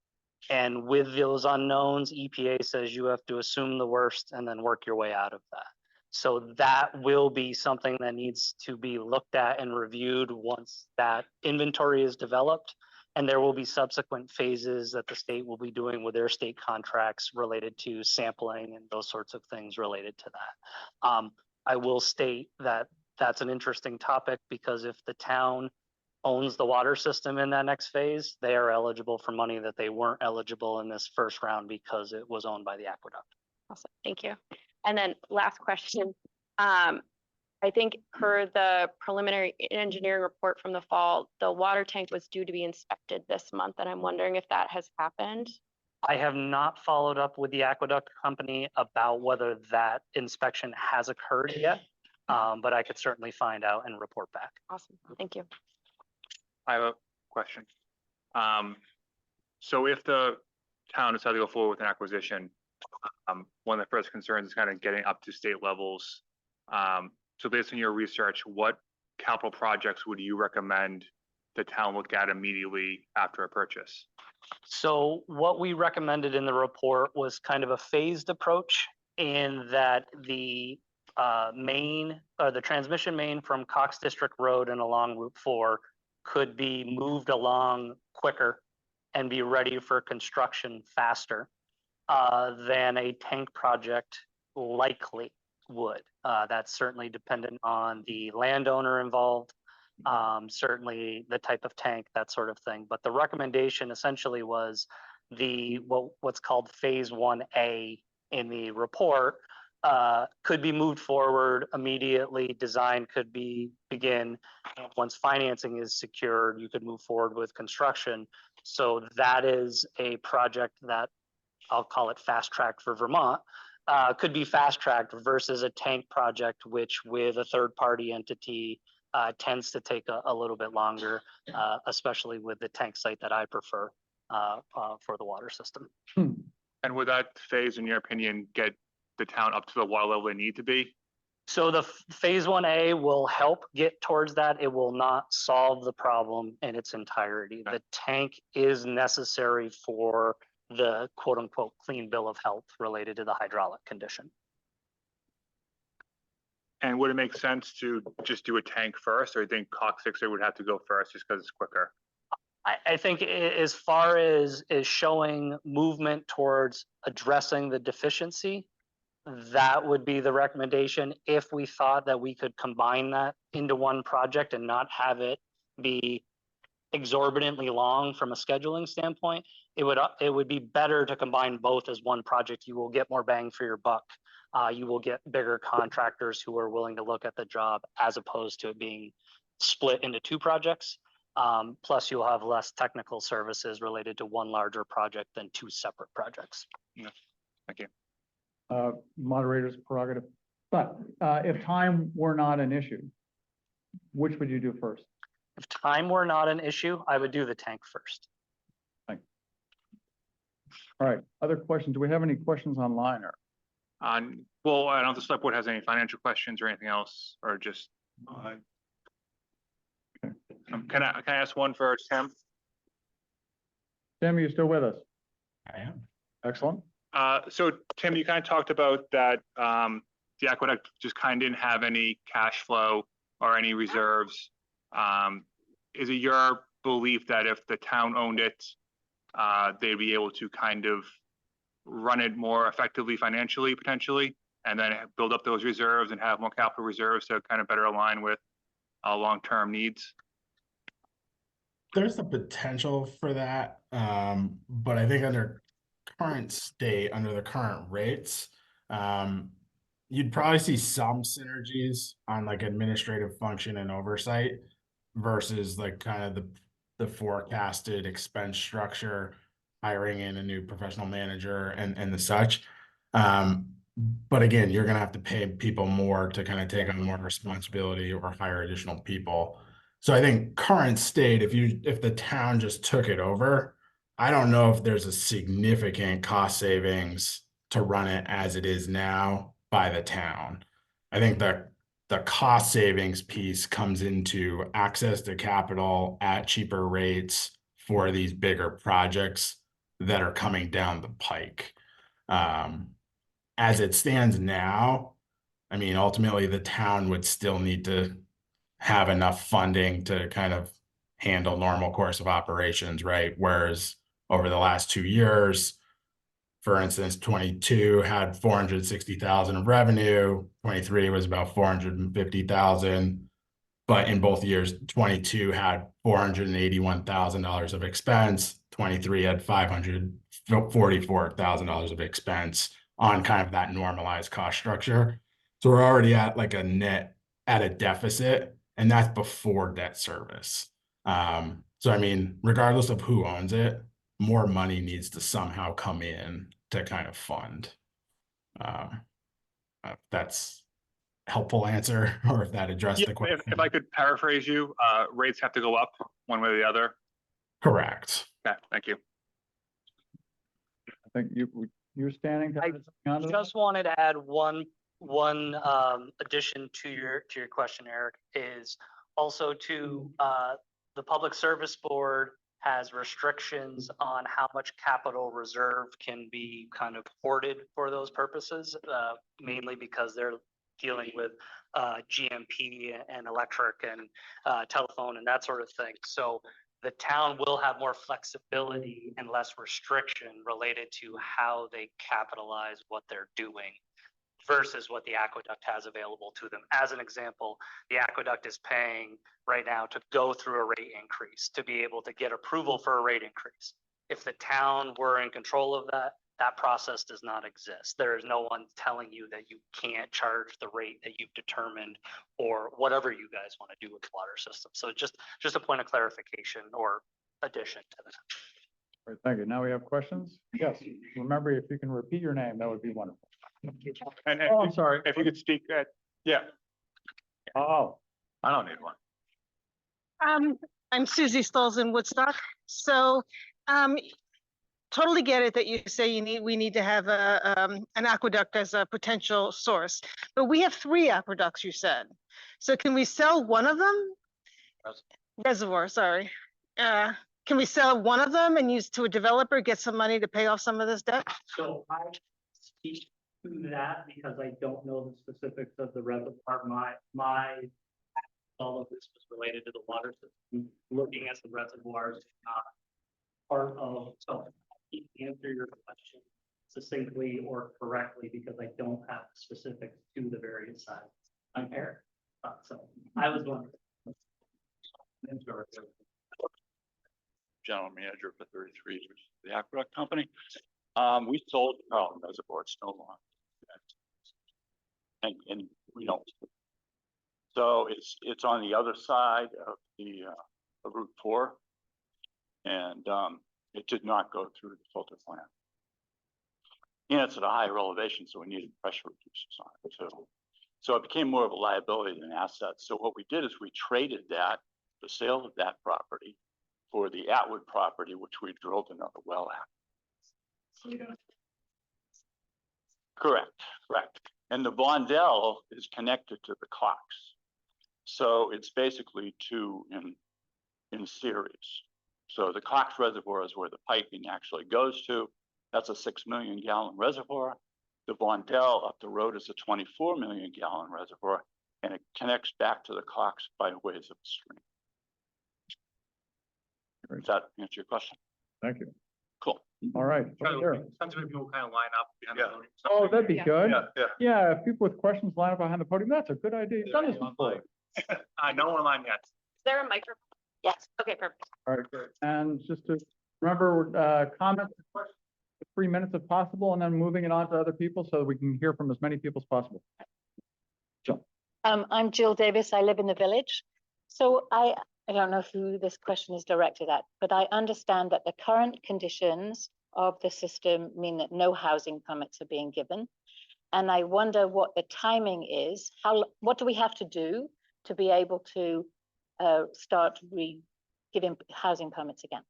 E: And with those unknowns, EPA says you have to assume the worst and then work your way out of that. So that will be something that needs to be looked at and reviewed once that inventory is developed. And there will be subsequent phases that the state will be doing with their state contracts related to sampling and those sorts of things related to that. I will state that that's an interesting topic, because if the town owns the water system in that next phase, they are eligible for money that they weren't eligible in this first round because it was owned by the aqueduct.
F: Awesome, thank you. And then last question. I think per the preliminary engineering report from the fall, the water tank was due to be inspected this month, and I'm wondering if that has happened.
E: I have not followed up with the Aqueduct Company about whether that inspection has occurred yet, but I could certainly find out and report back.
F: Awesome, thank you.
B: I have a question. So if the town decided to go forward with an acquisition, one of the first concerns is kind of getting up to state levels. So based on your research, what capital projects would you recommend the town look at immediately after a purchase?
E: So what we recommended in the report was kind of a phased approach in that the main, or the transmission main from Cox District Road and along Route 4 could be moved along quicker and be ready for construction faster than a tank project likely would. That's certainly dependent on the landowner involved, certainly the type of tank, that sort of thing. But the recommendation essentially was what's called phase 1A in the report could be moved forward immediately. Design could begin. And once financing is secured, you could move forward with construction. So that is a project that I'll call it fast tracked for Vermont. Could be fast tracked versus a tank project, which with a third party entity tends to take a little bit longer, especially with the tank site that I prefer for the water system.
B: And would that phase, in your opinion, get the town up to the water level they need to be?
E: So the phase 1A will help get towards that. It will not solve the problem in its entirety. The tank is necessary for the quote unquote clean bill of health related to the hydraulic condition.
B: And would it make sense to just do a tank first, or you think Cox Fixer would have to go first just because it's quicker?
E: I think as far as showing movement towards addressing the deficiency, that would be the recommendation. If we thought that we could combine that into one project and not have it be exorbitantly long from a scheduling standpoint, it would be better to combine both as one project. You will get more bang for your buck. You will get bigger contractors who are willing to look at the job as opposed to it being split into two projects. Plus you'll have less technical services related to one larger project than two separate projects.
B: Thank you.
C: Moderator's prerogative. But if time were not an issue, which would you do first?
E: If time were not an issue, I would do the tank first.
C: All right, other questions? Do we have any questions online or?
B: Well, I don't know if the select board has any financial questions or anything else, or just. Can I ask one for Tim?
C: Tim, are you still with us?
D: I am.
C: Excellent.
B: So Tim, you kind of talked about that, the aqueduct just kind of didn't have any cash flow or any reserves. Is it your belief that if the town owned it, they'd be able to kind of run it more effectively financially, potentially, and then build up those reserves and have more capital reserves to kind of better align with long-term needs?
D: There's the potential for that, but I think under current state, under the current rates, you'd probably see some synergies on like administrative function and oversight versus like kind of the forecasted expense structure, hiring in a new professional manager and the such. But again, you're gonna have to pay people more to kind of take on more responsibility or hire additional people. So I think current state, if the town just took it over, I don't know if there's a significant cost savings to run it as it is now by the town. I think that the cost savings piece comes into access to capital at cheaper rates for these bigger projects that are coming down the pike. As it stands now, I mean, ultimately the town would still need to have enough funding to kind of handle normal course of operations, right? Whereas over the last 2 years, for instance, 22 had 460,000 of revenue, 23 was about 450,000. But in both years, 22 had $481,000 of expense, 23 had $544,000 of expense on kind of that normalized cost structure. So we're already at like a net at a deficit, and that's before debt service. So I mean, regardless of who owns it, more money needs to somehow come in to kind of fund. That's helpful answer, or if that addressed
B: Yeah,
D: the question.
B: if I could paraphrase you, rates have to go up one way or the other.
D: Correct.
B: Okay, thank you.
C: I think you're standing. to
E: I
C: add something onto that?
E: Just wanted to add one addition to your question, Eric, is Also the Public Service Board has restrictions on how much capital reserve can be kind of hoarded for those purposes, mainly because they're dealing with GMP and electric and telephone and that sort of thing. So the town will have more flexibility and less restriction related to how they capitalize what they're doing versus what the aqueduct has available to them. As an example, the aqueduct is paying right now to go through a rate increase, to be able to get approval for a rate increase. If the town were in control of that, that process does not exist. There is no one telling you that you can't charge the rate that you've determined or whatever you guys want to do with the water system. So just a point of clarification or addition to that.
C: All right, thank you. Now we have questions? Yes, remember, if you can repeat your name, that would be wonderful.
B: And
C: Oh, I'm sorry.
B: if you could speak, yeah,
C: Oh,
A: I don't need one.
I: I'm Susie Stolz in Woodstock. So, totally get it that you say we need to have an aqueduct as a potential source, but we have 3 aqueducts, you said. So can we sell one of them? Reservoir, sorry. Can we sell one of them and use to a developer, get some money to pay off some of this debt?
E: So I speak to that because I don't know the specifics of the reservoir. All of this was related to the water system, looking at the reservoirs, part of, so I can't answer your question succinctly or correctly because I don't have specifics to the various sides. I'm Eric. So I was wondering.
J: General manager for 33, which is the aqueduct company. We sold Carlton Reservoir, it's no longer. And we don't. So it's on the other side of the of Route 4. And it did not go through the filter plant. And it's at a higher elevation, so we needed pressure reducers on it too. So it became more of a liability than an asset. So what we did is we traded that, the sale of that property, for the Atwood property, which we drilled another well at. Correct. And the Vondel is connected to the Cox. So it's basically 2 in series. So the Cox Reservoir is where the piping actually goes to. That's a 6 million gallon reservoir. The Vondel up the road is a 24 million gallon reservoir, and it connects back to the Cox by ways of a stream. Does that answer your question?
C: thank you.
J: Cool.
C: All right. Sure.
G: Sometimes people kind of line up behind
A: Yeah.
G: the podium.
C: Oh, that'd be good.
A: Yeah.
C: Yeah, if people with questions line up behind the podium, that's a good idea. You've done this before.
G: No one line yet.
F: Is there a microphone? Yes, okay, perfect.
C: All right, good. And just to remember, comments, and questions, 3 minutes if possible, and then moving it on to other people so that we can hear from as many people as possible.
K: I'm Jill Davis. I live in the village. So I don't know who this question is directed at, but I understand that the current conditions of the system mean that no housing permits are being given. And I wonder what the timing is. What do we have to do to be able to start giving housing permits again?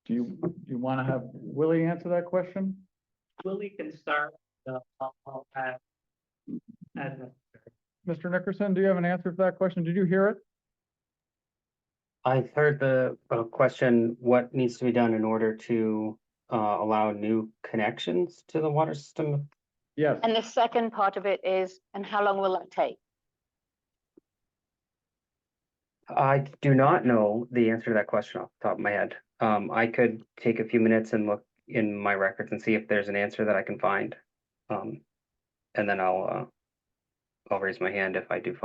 C: Do you want to have Willie answer that question?
E: Willie can start. I'll add necessary.
C: Mr. Nickerson, do you have an answer for that question? Did you hear it?
H: I've heard the question, what needs to be done in order to allow new connections to the water system?
C: Yes.
K: And the second part of it is, and how long will that take?
H: I do not know the answer to that question off the top of my head. I could take a few minutes and look in my records and see if there's an answer that I can find. And then I'll raise my hand if I do,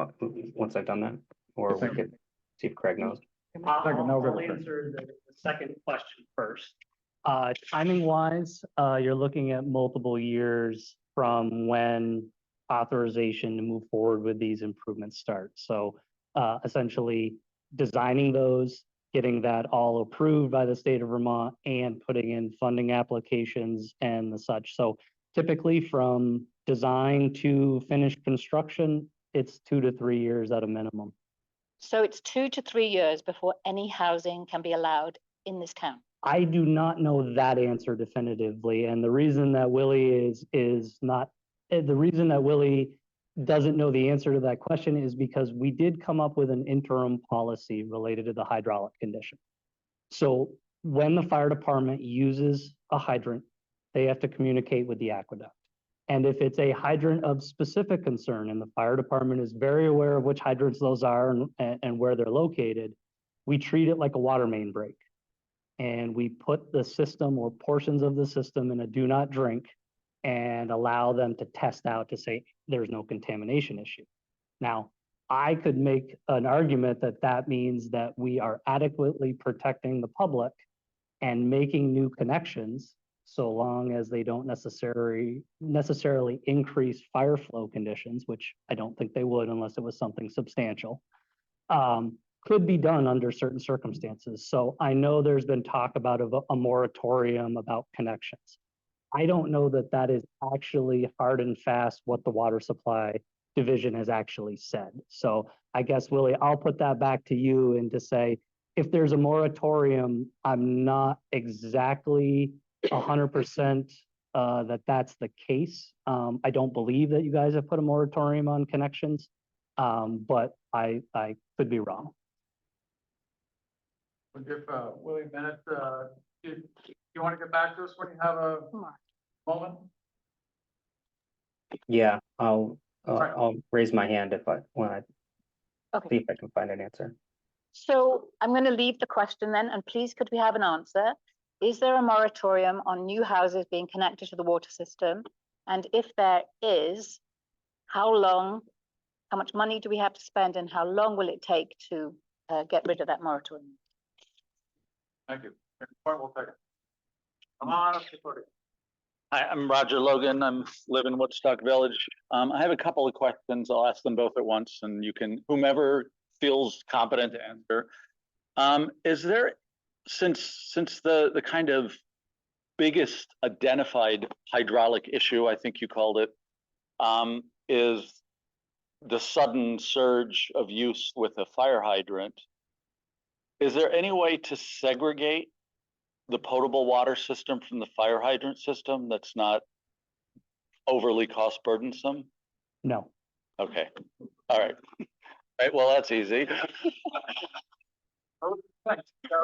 H: once I've done that, or we could see if Craig knows.
E: I'll answer the second question first. Timing wise, you're looking at multiple years from when authorization to move forward with these improvements starts. So essentially designing those, getting that all approved by the state of Vermont, and putting in funding applications and the such. So typically from design to finished construction, it's 2 to 3 years at a minimum.
K: So it's 2 to 3 years before any housing can be allowed in this town.
E: I do not know that answer definitively, and the reason that Willie doesn't know the answer to that question is because we did come up with an interim policy related to the hydraulic condition. So when the fire department uses a hydrant, they have to communicate with the aqueduct. And if it's a hydrant of specific concern and the fire department is very aware of which hydrants those are and where they're located, we treat it like a water main break. And we put the system or portions of the system in a do not drink and allow them to test out to say there's no contamination issue. Now, I could make an argument that that means that we are adequately protecting the public and making new connections so long as they don't necessarily increase fire flow conditions, which I don't think they would unless it was something substantial, could be done under certain circumstances. So I know there's been talk about a moratorium about connections. I don't know that that is actually hard and fast what the water supply division has actually said. So I guess, Willie, I'll put that back to you and to say, if there's a moratorium, I'm not exactly 100% that that's the case. I don't believe that you guys have put a moratorium on connections, but I could be wrong.
G: We'll give Willie a minute. You want to get back to us when you have a moment?
H: Yeah,
G: Right.
H: I'll raise my hand when I
K: Okay.
H: see if I can find an answer.
K: So I'm going to leave the question then, and please could we have an answer? Is there a moratorium on new houses being connected to the water system? And if there is, how long, how much money do we have to spend and how long will it take to get rid of that moratorium?
G: Thank you. Point well taken. Come on up to the podium.
J: Hi, I'm Roger Logan. Live in Woodstock Village. I have a couple of questions. I'll ask them both at once and you can, whomever feels competent to answer. Is there, since the kind of biggest identified hydraulic issue, I think you called it, is the sudden surge of use with a fire hydrant, is there any way to segregate the potable water system from the fire hydrant system that's not overly cost burdensome?
E: No.
J: Okay, all right. Right, well, that's easy. I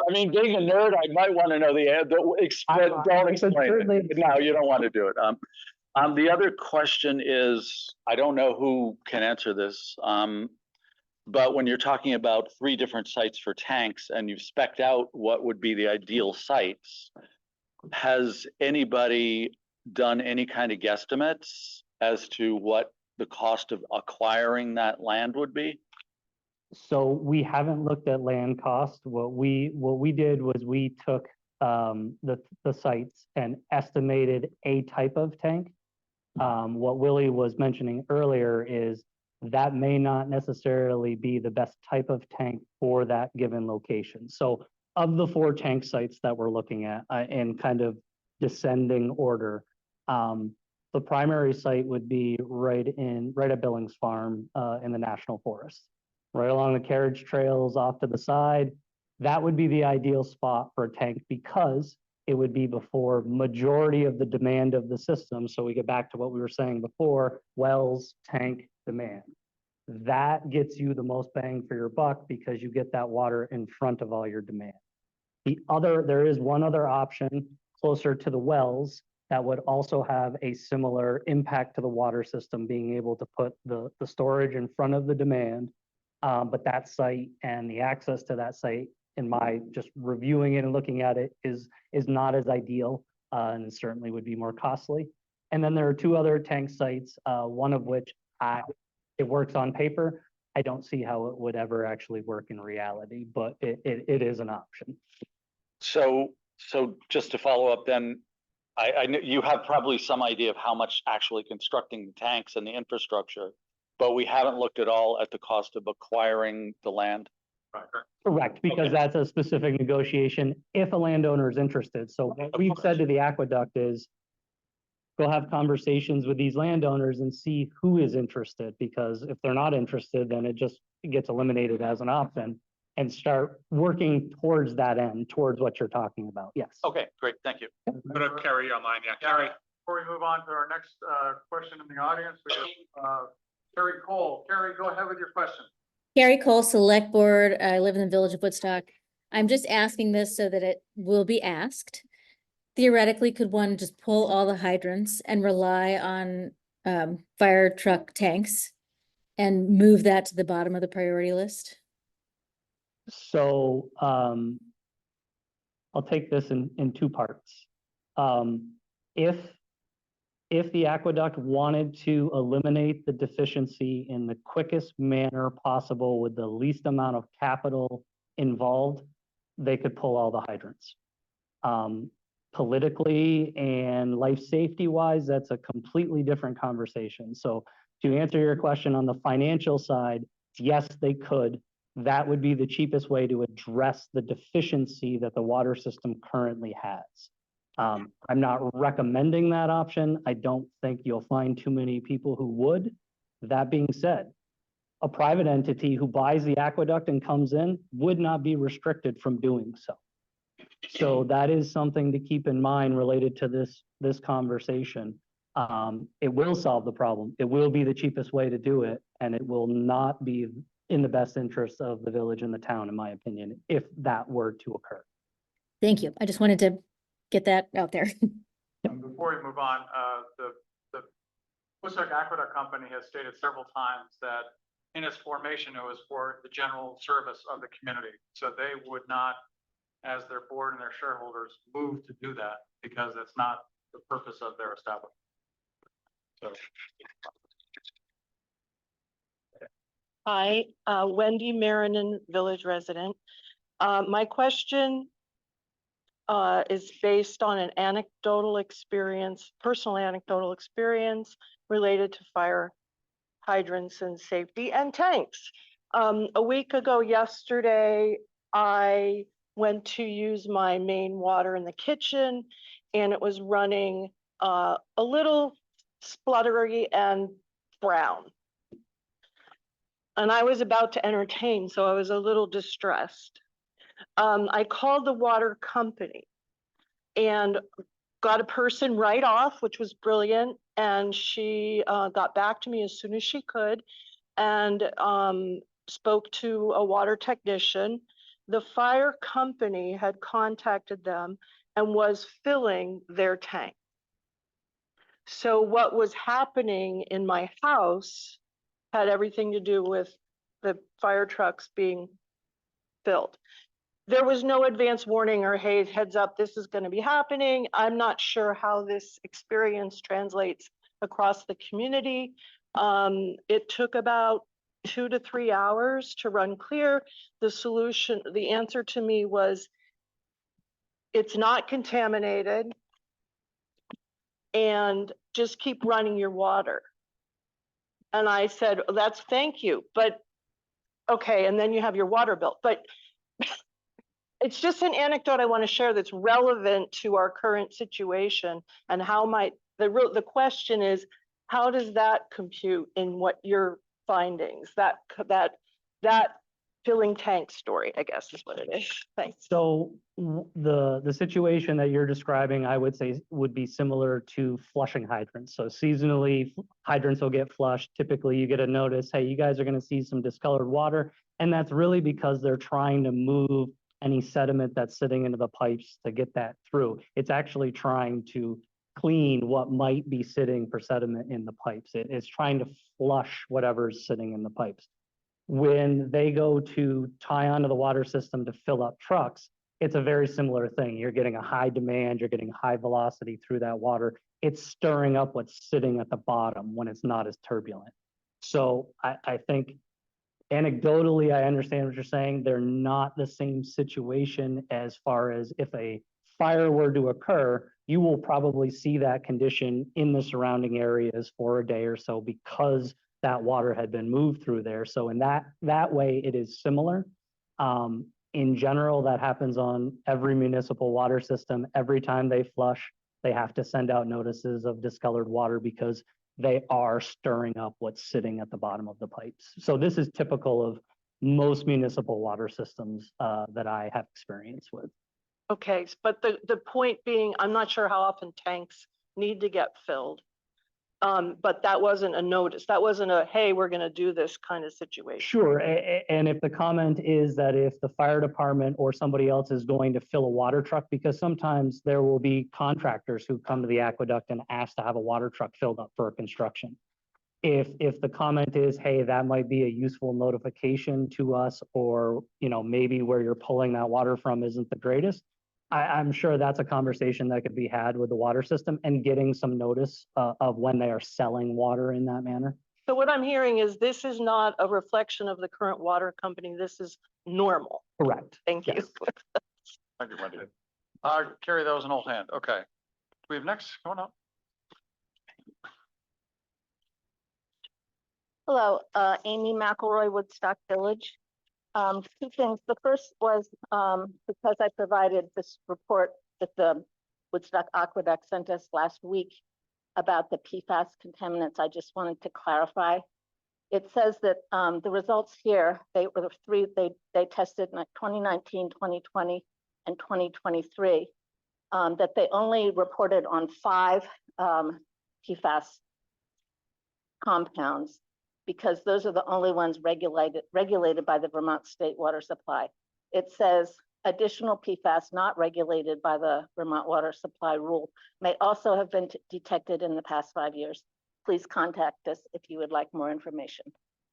J: mean, being a nerd, I might want to know the answer. Don't explain it. No, you don't want to do it. The other question is, I don't know who can answer this, but when you're talking about 3 different sites for tanks and you've spec'd out what would be the ideal sites, has anybody done any kind of guesstimates as to what the cost of acquiring that land would be?
E: So we haven't looked at land cost. What we did was we took the sites and estimated a type of tank. What Willie was mentioning earlier is that may not necessarily be the best type of tank for that given location. So of the 4 tank sites that we're looking at in kind of descending order, the primary site would be right at Billings Farm in the National Forest, right along the carriage trails off to the side. That would be the ideal spot for a tank because it would be before majority of the demand of the system. So we get back to what we were saying before, wells, tank, demand. That gets you the most bang for your buck because you get that water in front of all your demand. There is one other option closer to the wells that would also have a similar impact to the water system, being able to put the storage in front of the demand. But that site and the access to that site, in my just reviewing it and looking at it, is not as ideal and certainly would be more costly. And then there are 2 other tank sites, one of which it works on paper. I don't see how it would ever actually work in reality, but it is an option.
J: So just to follow up then, I know you have probably some idea of how much actually constructing the tanks and the infrastructure, but we haven't looked at all at the cost of acquiring the land.
G: Right.
E: Correct, because
J: Okay.
E: that's a specific negotiation if a landowner is interested. So what we've said to the aqueduct is, go have conversations with these landowners and see who is interested, because if they're not interested, then it just gets eliminated as an option and start working towards that end, towards what you're talking about. Yes.
J: Okay, great, thank you.
B: Put up Carrie online, yeah, Carrie.
G: Before we move on to our next question in the audience, we have Carrie Cole. Carrie, go ahead with your question.
L: Carrie Cole, Select Board. I live in the Village of Woodstock. I'm just asking this so that it will be asked. Theoretically, could one just pull all the hydrants and rely on fire truck tanks and move that to the bottom of the priority list?
E: So, I'll take this in two parts. If the aqueduct wanted to eliminate the deficiency in the quickest manner possible with the least amount of capital involved, they could pull all the hydrants. Politically and life safety wise, that's a completely different conversation. So to answer your question on the financial side, yes, they could. That would be the cheapest way to address the deficiency that the water system currently has. I'm not recommending that option. I don't think you'll find too many people who would. That being said, a private entity who buys the aqueduct and comes in would not be restricted from doing so. So that is something to keep in mind related to this conversation. It will solve the problem. It will be the cheapest way to do it, and it will not be in the best interest of the village and the town, in my opinion, if that were to occur.
L: Thank you. I just wanted to get that out there.
G: Before we move on, the Woodstock Aqueduct Company has stated several times that in its formation, it was for the general service of the community. So they would not, as their board and their shareholders, move to do that because that's not the purpose of their establishment. So.
M: Hi, Wendy Marinan, village resident. My question is based on an anecdotal experience, personal anecdotal experience related to fire hydrants and safety and tanks. A week ago yesterday, I went to use my main water in the kitchen and it was running a little spluttery and brown. And I was about to entertain, so I was a little distressed. I called the water company and got a person right off, which was brilliant. And she got back to me as soon as she could and spoke to a water technician. The fire company had contacted them and was filling their tank. So what was happening in my house had everything to do with the fire trucks being filled. There was no advance warning or, hey, heads up, this is going to be happening. I'm not sure how this experience translates across the community. It took about 2 to 3 hours to run clear. The solution, the answer to me was, it's not contaminated and just keep running your water. And I said, that's thank you, but okay, and then you have your water bill. But it's just an anecdote I want to share that's relevant to our current situation and how might, the question is, how does that compute in what your findings, that filling tank story, I guess is what it is. Thanks.
E: So the situation that you're describing, I would say would be similar to flushing hydrants. So seasonally, hydrants will get flushed. Typically you get a notice, hey, you guys are going to see some discolored water. And that's really because they're trying to move any sediment that's sitting into the pipes to get that through. It's actually trying to clean what might be sitting for sediment in the pipes. It's trying to flush whatever's sitting in the pipes. When they go to tie onto the water system to fill up trucks, it's a very similar thing. You're getting a high demand, you're getting high velocity through that water. It's stirring up what's sitting at the bottom when it's not as turbulent. So I think anecdotally, I understand what you're saying. They're not the same situation as far as if a fire were to occur, you will probably see that condition in the surrounding areas for a day or so because that water had been moved through there. So in that way, it is similar. In general, that happens on every municipal water system. Every time they flush, they have to send out notices of discolored water because they are stirring up what's sitting at the bottom of the pipes. So this is typical of most municipal water systems that I have experience with.
M: Okay, but the point being, I'm not sure how often tanks need to get filled. But that wasn't a notice. That wasn't a, hey, we're gonna do this kind of situation.
E: Sure, and if the comment is that if the fire department or somebody else is going to fill a water truck, because sometimes there will be contractors who come to the aqueduct and ask to have a water truck filled up for construction. If the comment is, hey, that might be a useful notification to us, or, you know, maybe where you're pulling that water from isn't the greatest, I'm sure that's a conversation that could be had with the water system and getting some notice of when they are selling water in that manner.
M: So what I'm hearing is this is not a reflection of the current water company. This is normal.
E: Correct.
M: Thank you.
E: Yes.
G: Thank you, Wendy. Carrie, that was an old hand. Okay. We have next, going up.
K: Hello, Amy McElroy, Woodstock Village. Two things. The first was, because I provided this report that the Woodstock Aqueduct sent us last week about the PFAS contaminants, I just wanted to clarify. It says that the results here, they were the three, they tested in 2019, 2020, and 2023, that they only reported on 5 PFAS compounds, because those are the only ones regulated by the Vermont State Water Supply. It says additional PFAS not regulated by the Vermont Water Supply rule may also have been detected in the past 5 years. Please contact us if you would like more information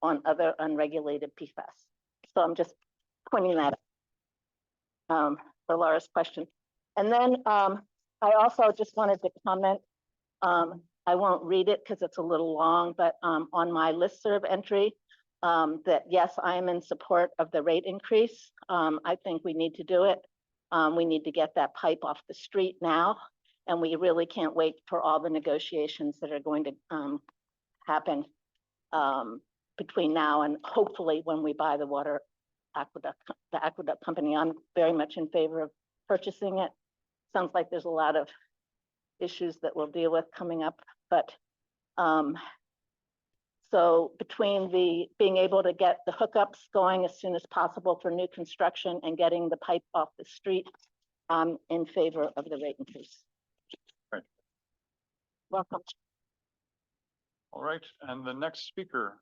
K: on other unregulated PFAS. So I'm just pointing that out for Laura's question. And then I also just wanted to comment, I won't read it because it's a little long, but on my listserv entry, that yes, I am in support of the rate increase. I think we need to do it. We need to get that pipe off the street now, and we really can't wait for all the negotiations that are going to happen between now and hopefully when we buy the aqueduct company. I'm very much in favor of purchasing it. Sounds like there's a lot of issues that we'll deal with coming up, but so between the being able to get the hookups going as soon as possible for new construction and getting the pipe off the street, I'm in favor of the rate increase.
G: Right.
K: Welcome.
G: All right, and the next speaker.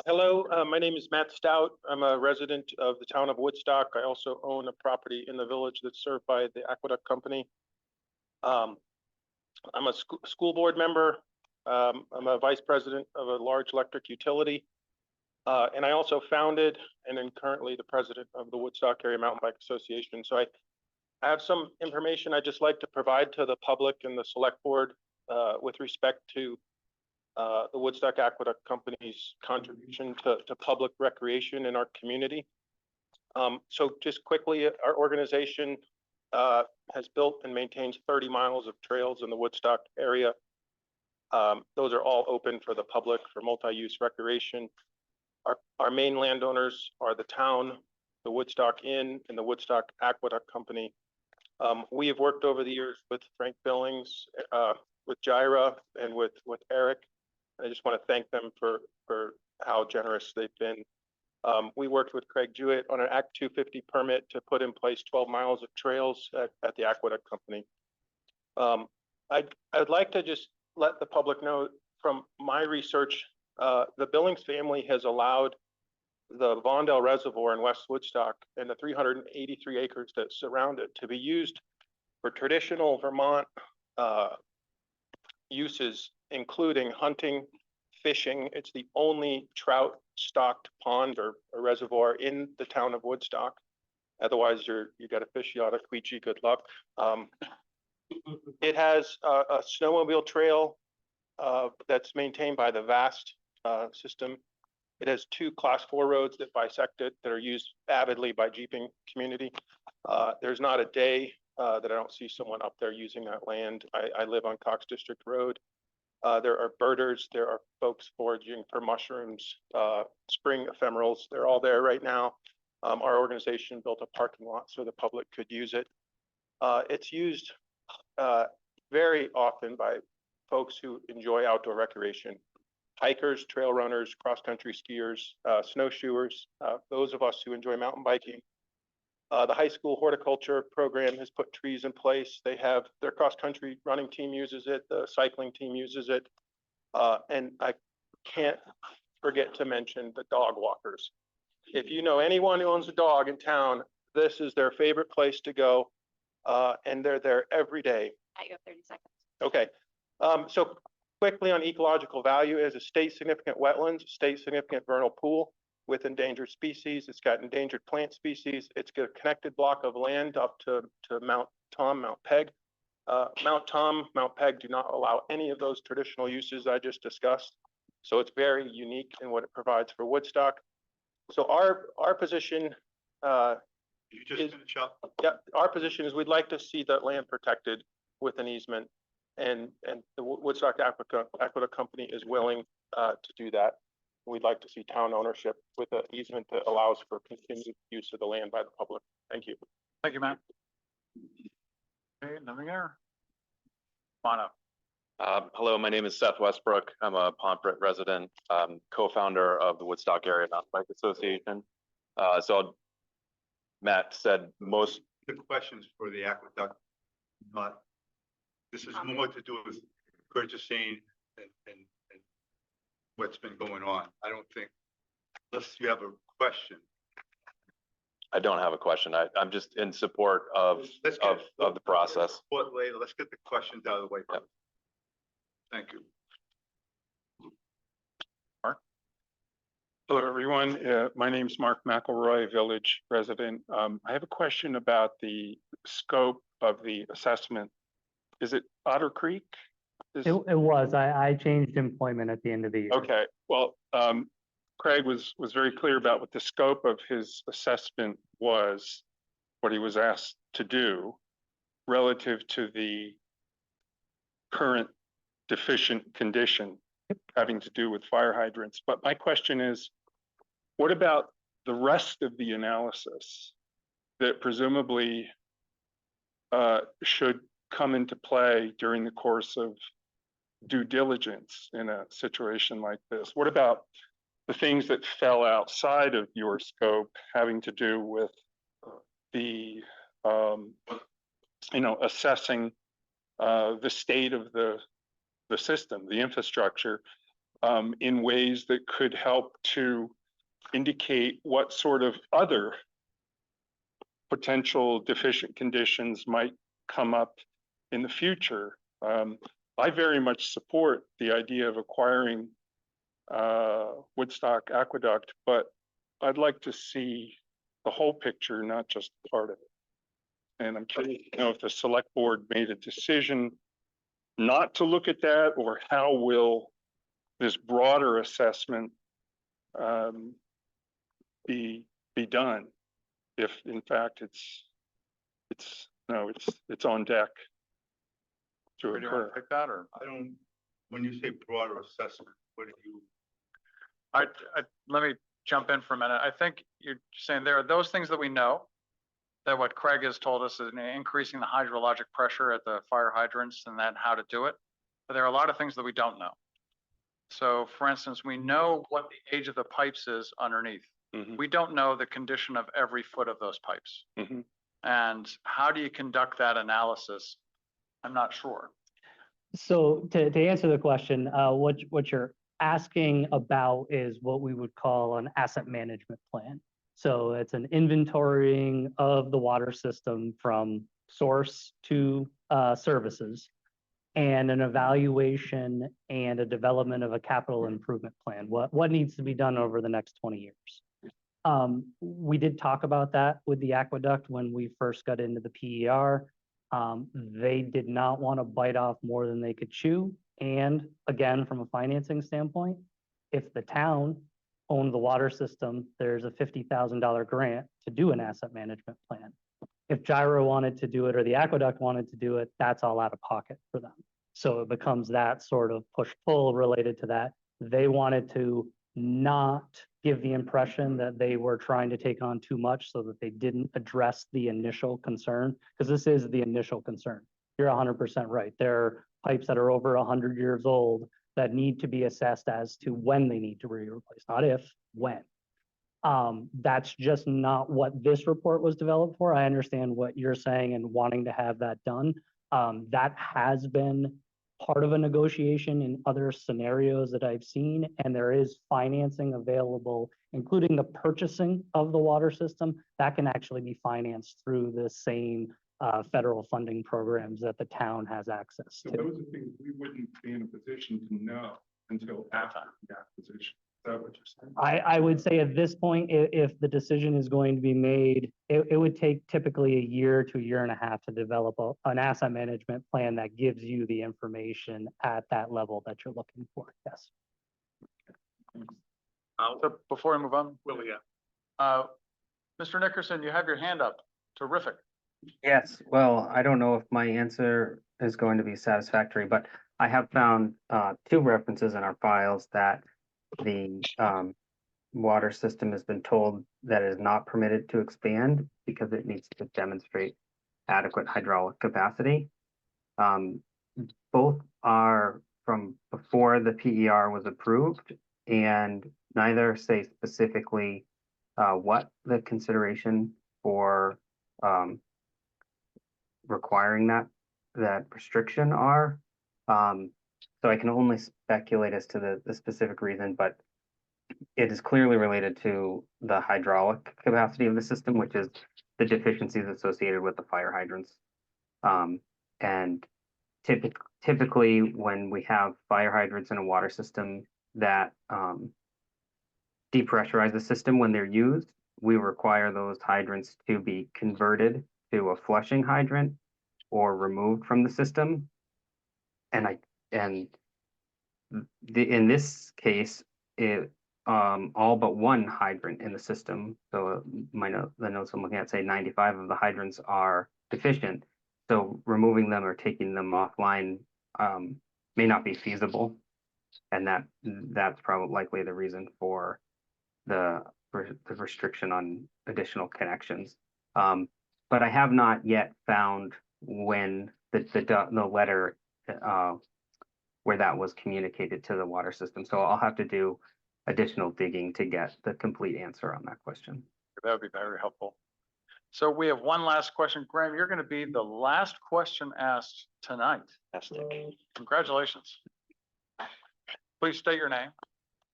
N: Hello, my name is Matt Stout. I'm a resident of the town of Woodstock. I also own a property in the village that's served by the Aqueduct Company. I'm a school board member. I'm a vice president of a large electric utility. And I also founded and am currently the president of the Woodstock Area Mountain Bike Association. So I have some information I'd just like to provide to the public and the select board with respect to the Woodstock Aqueduct Company's contribution to public recreation in our community. So just quickly, our organization has built and maintains 30 miles of trails in the Woodstock area. Those are all open for the public for multi-use recreation. Our main landowners are the town, the Woodstock Inn, and the Woodstock Aqueduct Company. We have worked over the years with Frank Billings, with Jaira, and with Eric. I just want to thank them for how generous they've been. We worked with Craig Jewett on an Act 250 permit to put in place 12 miles of trails at the Aqueduct Company. I'd like to just let the public know from my research, the Billings family has allowed the Vondel Reservoir in West Woodstock and the 383 acres that surround it to be used for traditional Vermont uses, including hunting, fishing. It's the only trout stocked pond or reservoir in the town of Woodstock. Otherwise, you got a fish, Yataquiche, good luck. It has a snowmobile trail that's maintained by the VAST system. It has 2 class 4 roads that bisect it that are used avidly by jeeping community. There's not a day that I don't see someone up there using that land. I live on Cox District Road. There are birders, there are folks foraging for mushrooms, spring ephemerals. They're all there right now. Our organization built a parking lot so the public could use it. It's used very often by folks who enjoy outdoor recreation. Hikers, trail runners, cross-country skiers, snowshoers, those of us who enjoy mountain biking. The high school horticulture program has put trees in place. They have, their cross-country running team uses it, the cycling team uses it. And I can't forget to mention the dog walkers. If you know anyone who owns a dog in town, this is their favorite place to go. And they're there every day.
F: You have 30 seconds.
N: Okay, so quickly on ecological value, is a state significant wetlands, state significant vernal pool with endangered species. It's got endangered plant species. It's got a connected block of land up to Mount Tom, Mount Peg. Mount Tom, Mount Peg do not allow any of those traditional uses I just discussed. So it's very unique in what it provides for Woodstock. So our position,
A: You just finish up.
N: yeah, our position is we'd like to see that land protected with an easement, and the Woodstock Aqueduct Company is willing to do that. We'd like to see town ownership with an easement that allows for continued use of the land by the public. Thank you.
G: Thank you, Matt. Okay, nothing there. Come on up.
O: Hello, my name is Seth Westbrook. I'm a Pomfret resident, co-founder of the Woodstock Area Mountain Bike Association. Matt said most.
A: The questions for the aqueduct, not, this is more to do with purchasing and what's been going on. I don't think, unless you have a question.
O: I don't have a question. I'm just in support of the process.
A: What later, let's get the questions out of the way.
O: Yep.
A: Thank you.
P: Hello, everyone. My name is Mark McElroy, village resident. I have a question about the scope of the assessment. Is it Otter Creek?
E: It was, I changed employment at the end of the year.
P: Okay, well, Craig was very clear about what the scope of his assessment was, what he was asked to do relative to the current deficient condition having to do with fire hydrants. But my question is, what about the rest of the analysis that presumably should come into play during the course of due diligence in a situation like this? What about the things that fell outside of your scope having to do with the, assessing the state of the system, the infrastructure, in ways that could help to indicate what sort of other potential deficient conditions might come up in the future? I very much support the idea of acquiring Woodstock Aqueduct, but I'd like to see the whole picture, not just part of it. And I'm curious to know if the select board made a decision not to look at that, or how will this broader assessment be done if in fact it's on deck to
G: Do you want
P: occur.
G: to pick that, or?
A: I don't, when you say broader assessment, what do you?
G: Let me jump in for a minute. I think you're saying there are those things that we know, that what Craig has told us is increasing the hydrologic pressure at the fire hydrants and then how to do it. But there are a lot of things that we don't know. So for instance, we know what the age of the pipes is underneath.
P: Mhm.
G: We don't know the condition of every foot of those pipes.
P: Mhm.
G: And how do you conduct that analysis? I'm not sure.
E: So to answer the question, what you're asking about is what we would call an asset management plan. So it's an inventorying of the water system from source to services, and an evaluation and a development of a capital improvement plan. What needs to be done over the next 20 years? We did talk about that with the aqueduct when we first got into the PER. They did not want to bite off more than they could chew. And again, from a financing standpoint, if the town owned the water system, there's a $50,000 grant to do an asset management plan. If Gyro wanted to do it or the aqueduct wanted to do it, that's all out of pocket for them. So it becomes that sort of push-pull related to that. They wanted to not give the impression that they were trying to take on too much so that they didn't address the initial concern, because this is the initial concern. You're 100% right. There are pipes that are over 100 years old that need to be assessed as to when they need to be replaced, not if, when. That's just not what this report was developed for. I understand what you're saying and wanting to have that done. That has been part of a negotiation in other scenarios that I've seen, and there is financing available, including the purchasing of the water system, that can actually be financed through the same federal funding programs that the town has access
P: So
E: to.
P: those are things we wouldn't be in a position to know until after the acquisition. Is that what you're saying?
E: I would say at this point, if the decision is going to be made, it would take typically a year to a year and a half to develop an asset management plan that gives you the information at that level that you're looking for. Yes.
G: So before we move on, Willie, Mr. Nickerson, you have your hand up. Terrific.
H: Yes, well, I don't know if my answer is going to be satisfactory, but I have found two references in our files that the water system has been told that it is not permitted to expand because it needs to demonstrate adequate hydraulic capacity. Both are from before the PER was approved, and neither say specifically what the consideration for requiring that restriction are. So I can only speculate as to the specific reason, but it is clearly related to the hydraulic capacity of the system, which is the deficiencies associated with the fire hydrants. And typically when we have fire hydrants in a water system that depressurize the system when they're used, we require those hydrants to be converted to a flushing hydrant or removed from the system. In this case, it all but one hydrant in the system. So the notes I'm looking at say 95 of the hydrants are deficient. So removing them or taking them offline may not be feasible, and that's probably likely the reason for the restriction on additional connections. But I have not yet found when the letter where that was communicated to the water system. So I'll have to do additional digging to get the complete answer on that question.
G: That would be very helpful. So we have one last question. Graham, you're going to be the last question asked tonight. Congratulations. Please state your name.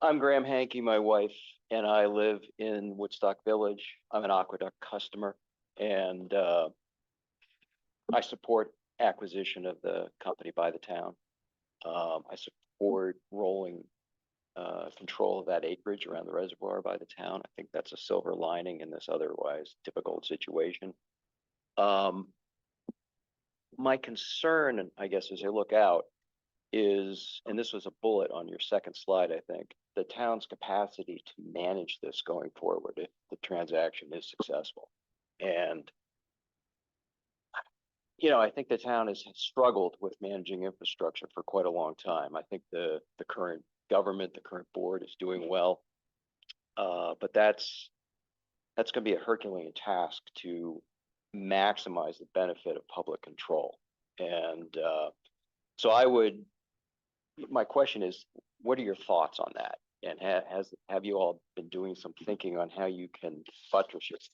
Q: I'm Graham Hankey, my wife and I live in Woodstock Village. I'm an Aqueduct customer, and I support acquisition of the company by the town. I support rolling control of that acreage around the reservoir by the town. I think that's a silver lining in this otherwise difficult situation. My concern, and I guess as I look out, is, and this was a bullet on your second slide, I think, the town's capacity to manage this going forward if the transaction is successful. And I think the town has struggled with managing infrastructure for quite a long time. I think the current government, the current board is doing well, but that's going to be a Herculean task to maximize the benefit of public control. And so my question is, what are your thoughts on that? And have you all been doing some thinking on how you can buttress it?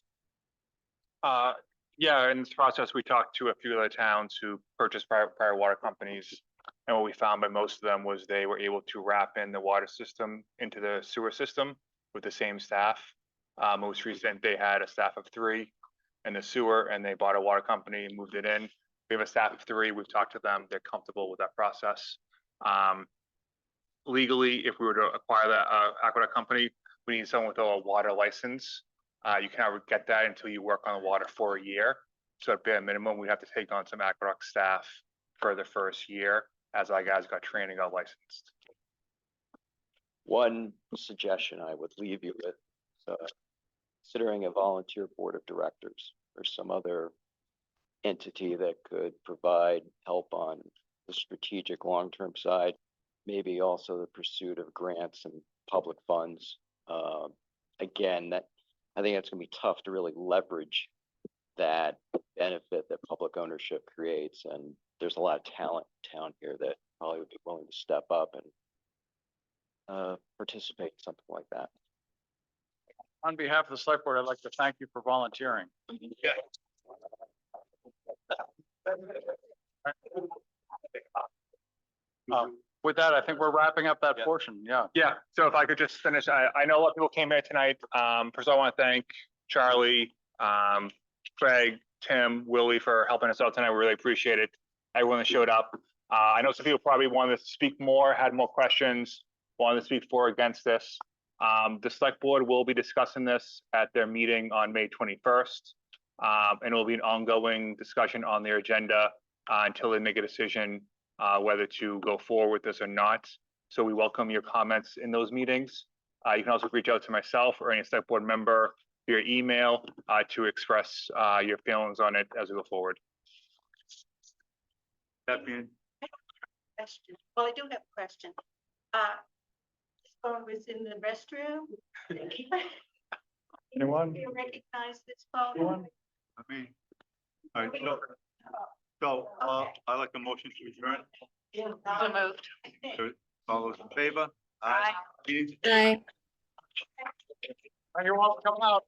B: Yeah, in this process, we talked to a few other towns who purchased prior water companies. And what we found by most of them was they were able to wrap in the water system into the sewer system with the same staff. Most recent, they had a staff of 3 in the sewer, and they bought a water company and moved it in. We have a staff of 3. We've talked to them. They're comfortable with that process. Legally, if we were to acquire that Aqueduct company, we need someone with a water license. You can never get that until you work on the water for a year. So at bare minimum, we have to take on some Aqueduct staff for the first year as our guys got training, got licensed.
Q: One suggestion I would leave you with, considering a volunteer board of directors or some other entity that could provide help on the strategic long-term side, maybe also the pursuit of grants and public funds. Again, I think that's going to be tough to really leverage that benefit that public ownership creates. And there's a lot of talent in town here that probably would be willing to step up and participate in something like that.
G: on behalf of the select board, I'd like to thank you for volunteering. With that, I think we're wrapping up that portion, yeah.
B: Yeah, so if I could just finish, I know a lot of people came here tonight. First I want to thank Charlie, Craig, Tim, Willie for helping us out tonight. We really appreciate it. Everyone that showed up. I know some people probably wanted to speak more, had more questions, wanted to speak for or against this. The select board will be discussing this at their meeting on May 21st. And it will be an ongoing discussion on their agenda until they make a decision whether to go forward with this or not. So we welcome your comments in those meetings. You can also reach out to myself or any select board member via email to express your feelings on it as we go forward.
A: That being,
M: Question. Well, I do have a question. This phone was in the restroom.
C: Anyone?
M: Do you recognize this phone?
C: Anyone?
A: I mean, all right, so, I like the motion to adjourn.
F: So moved.
A: So, all those in favor? Aye. Meeting
L: Aye.
G: You're welcome to come out.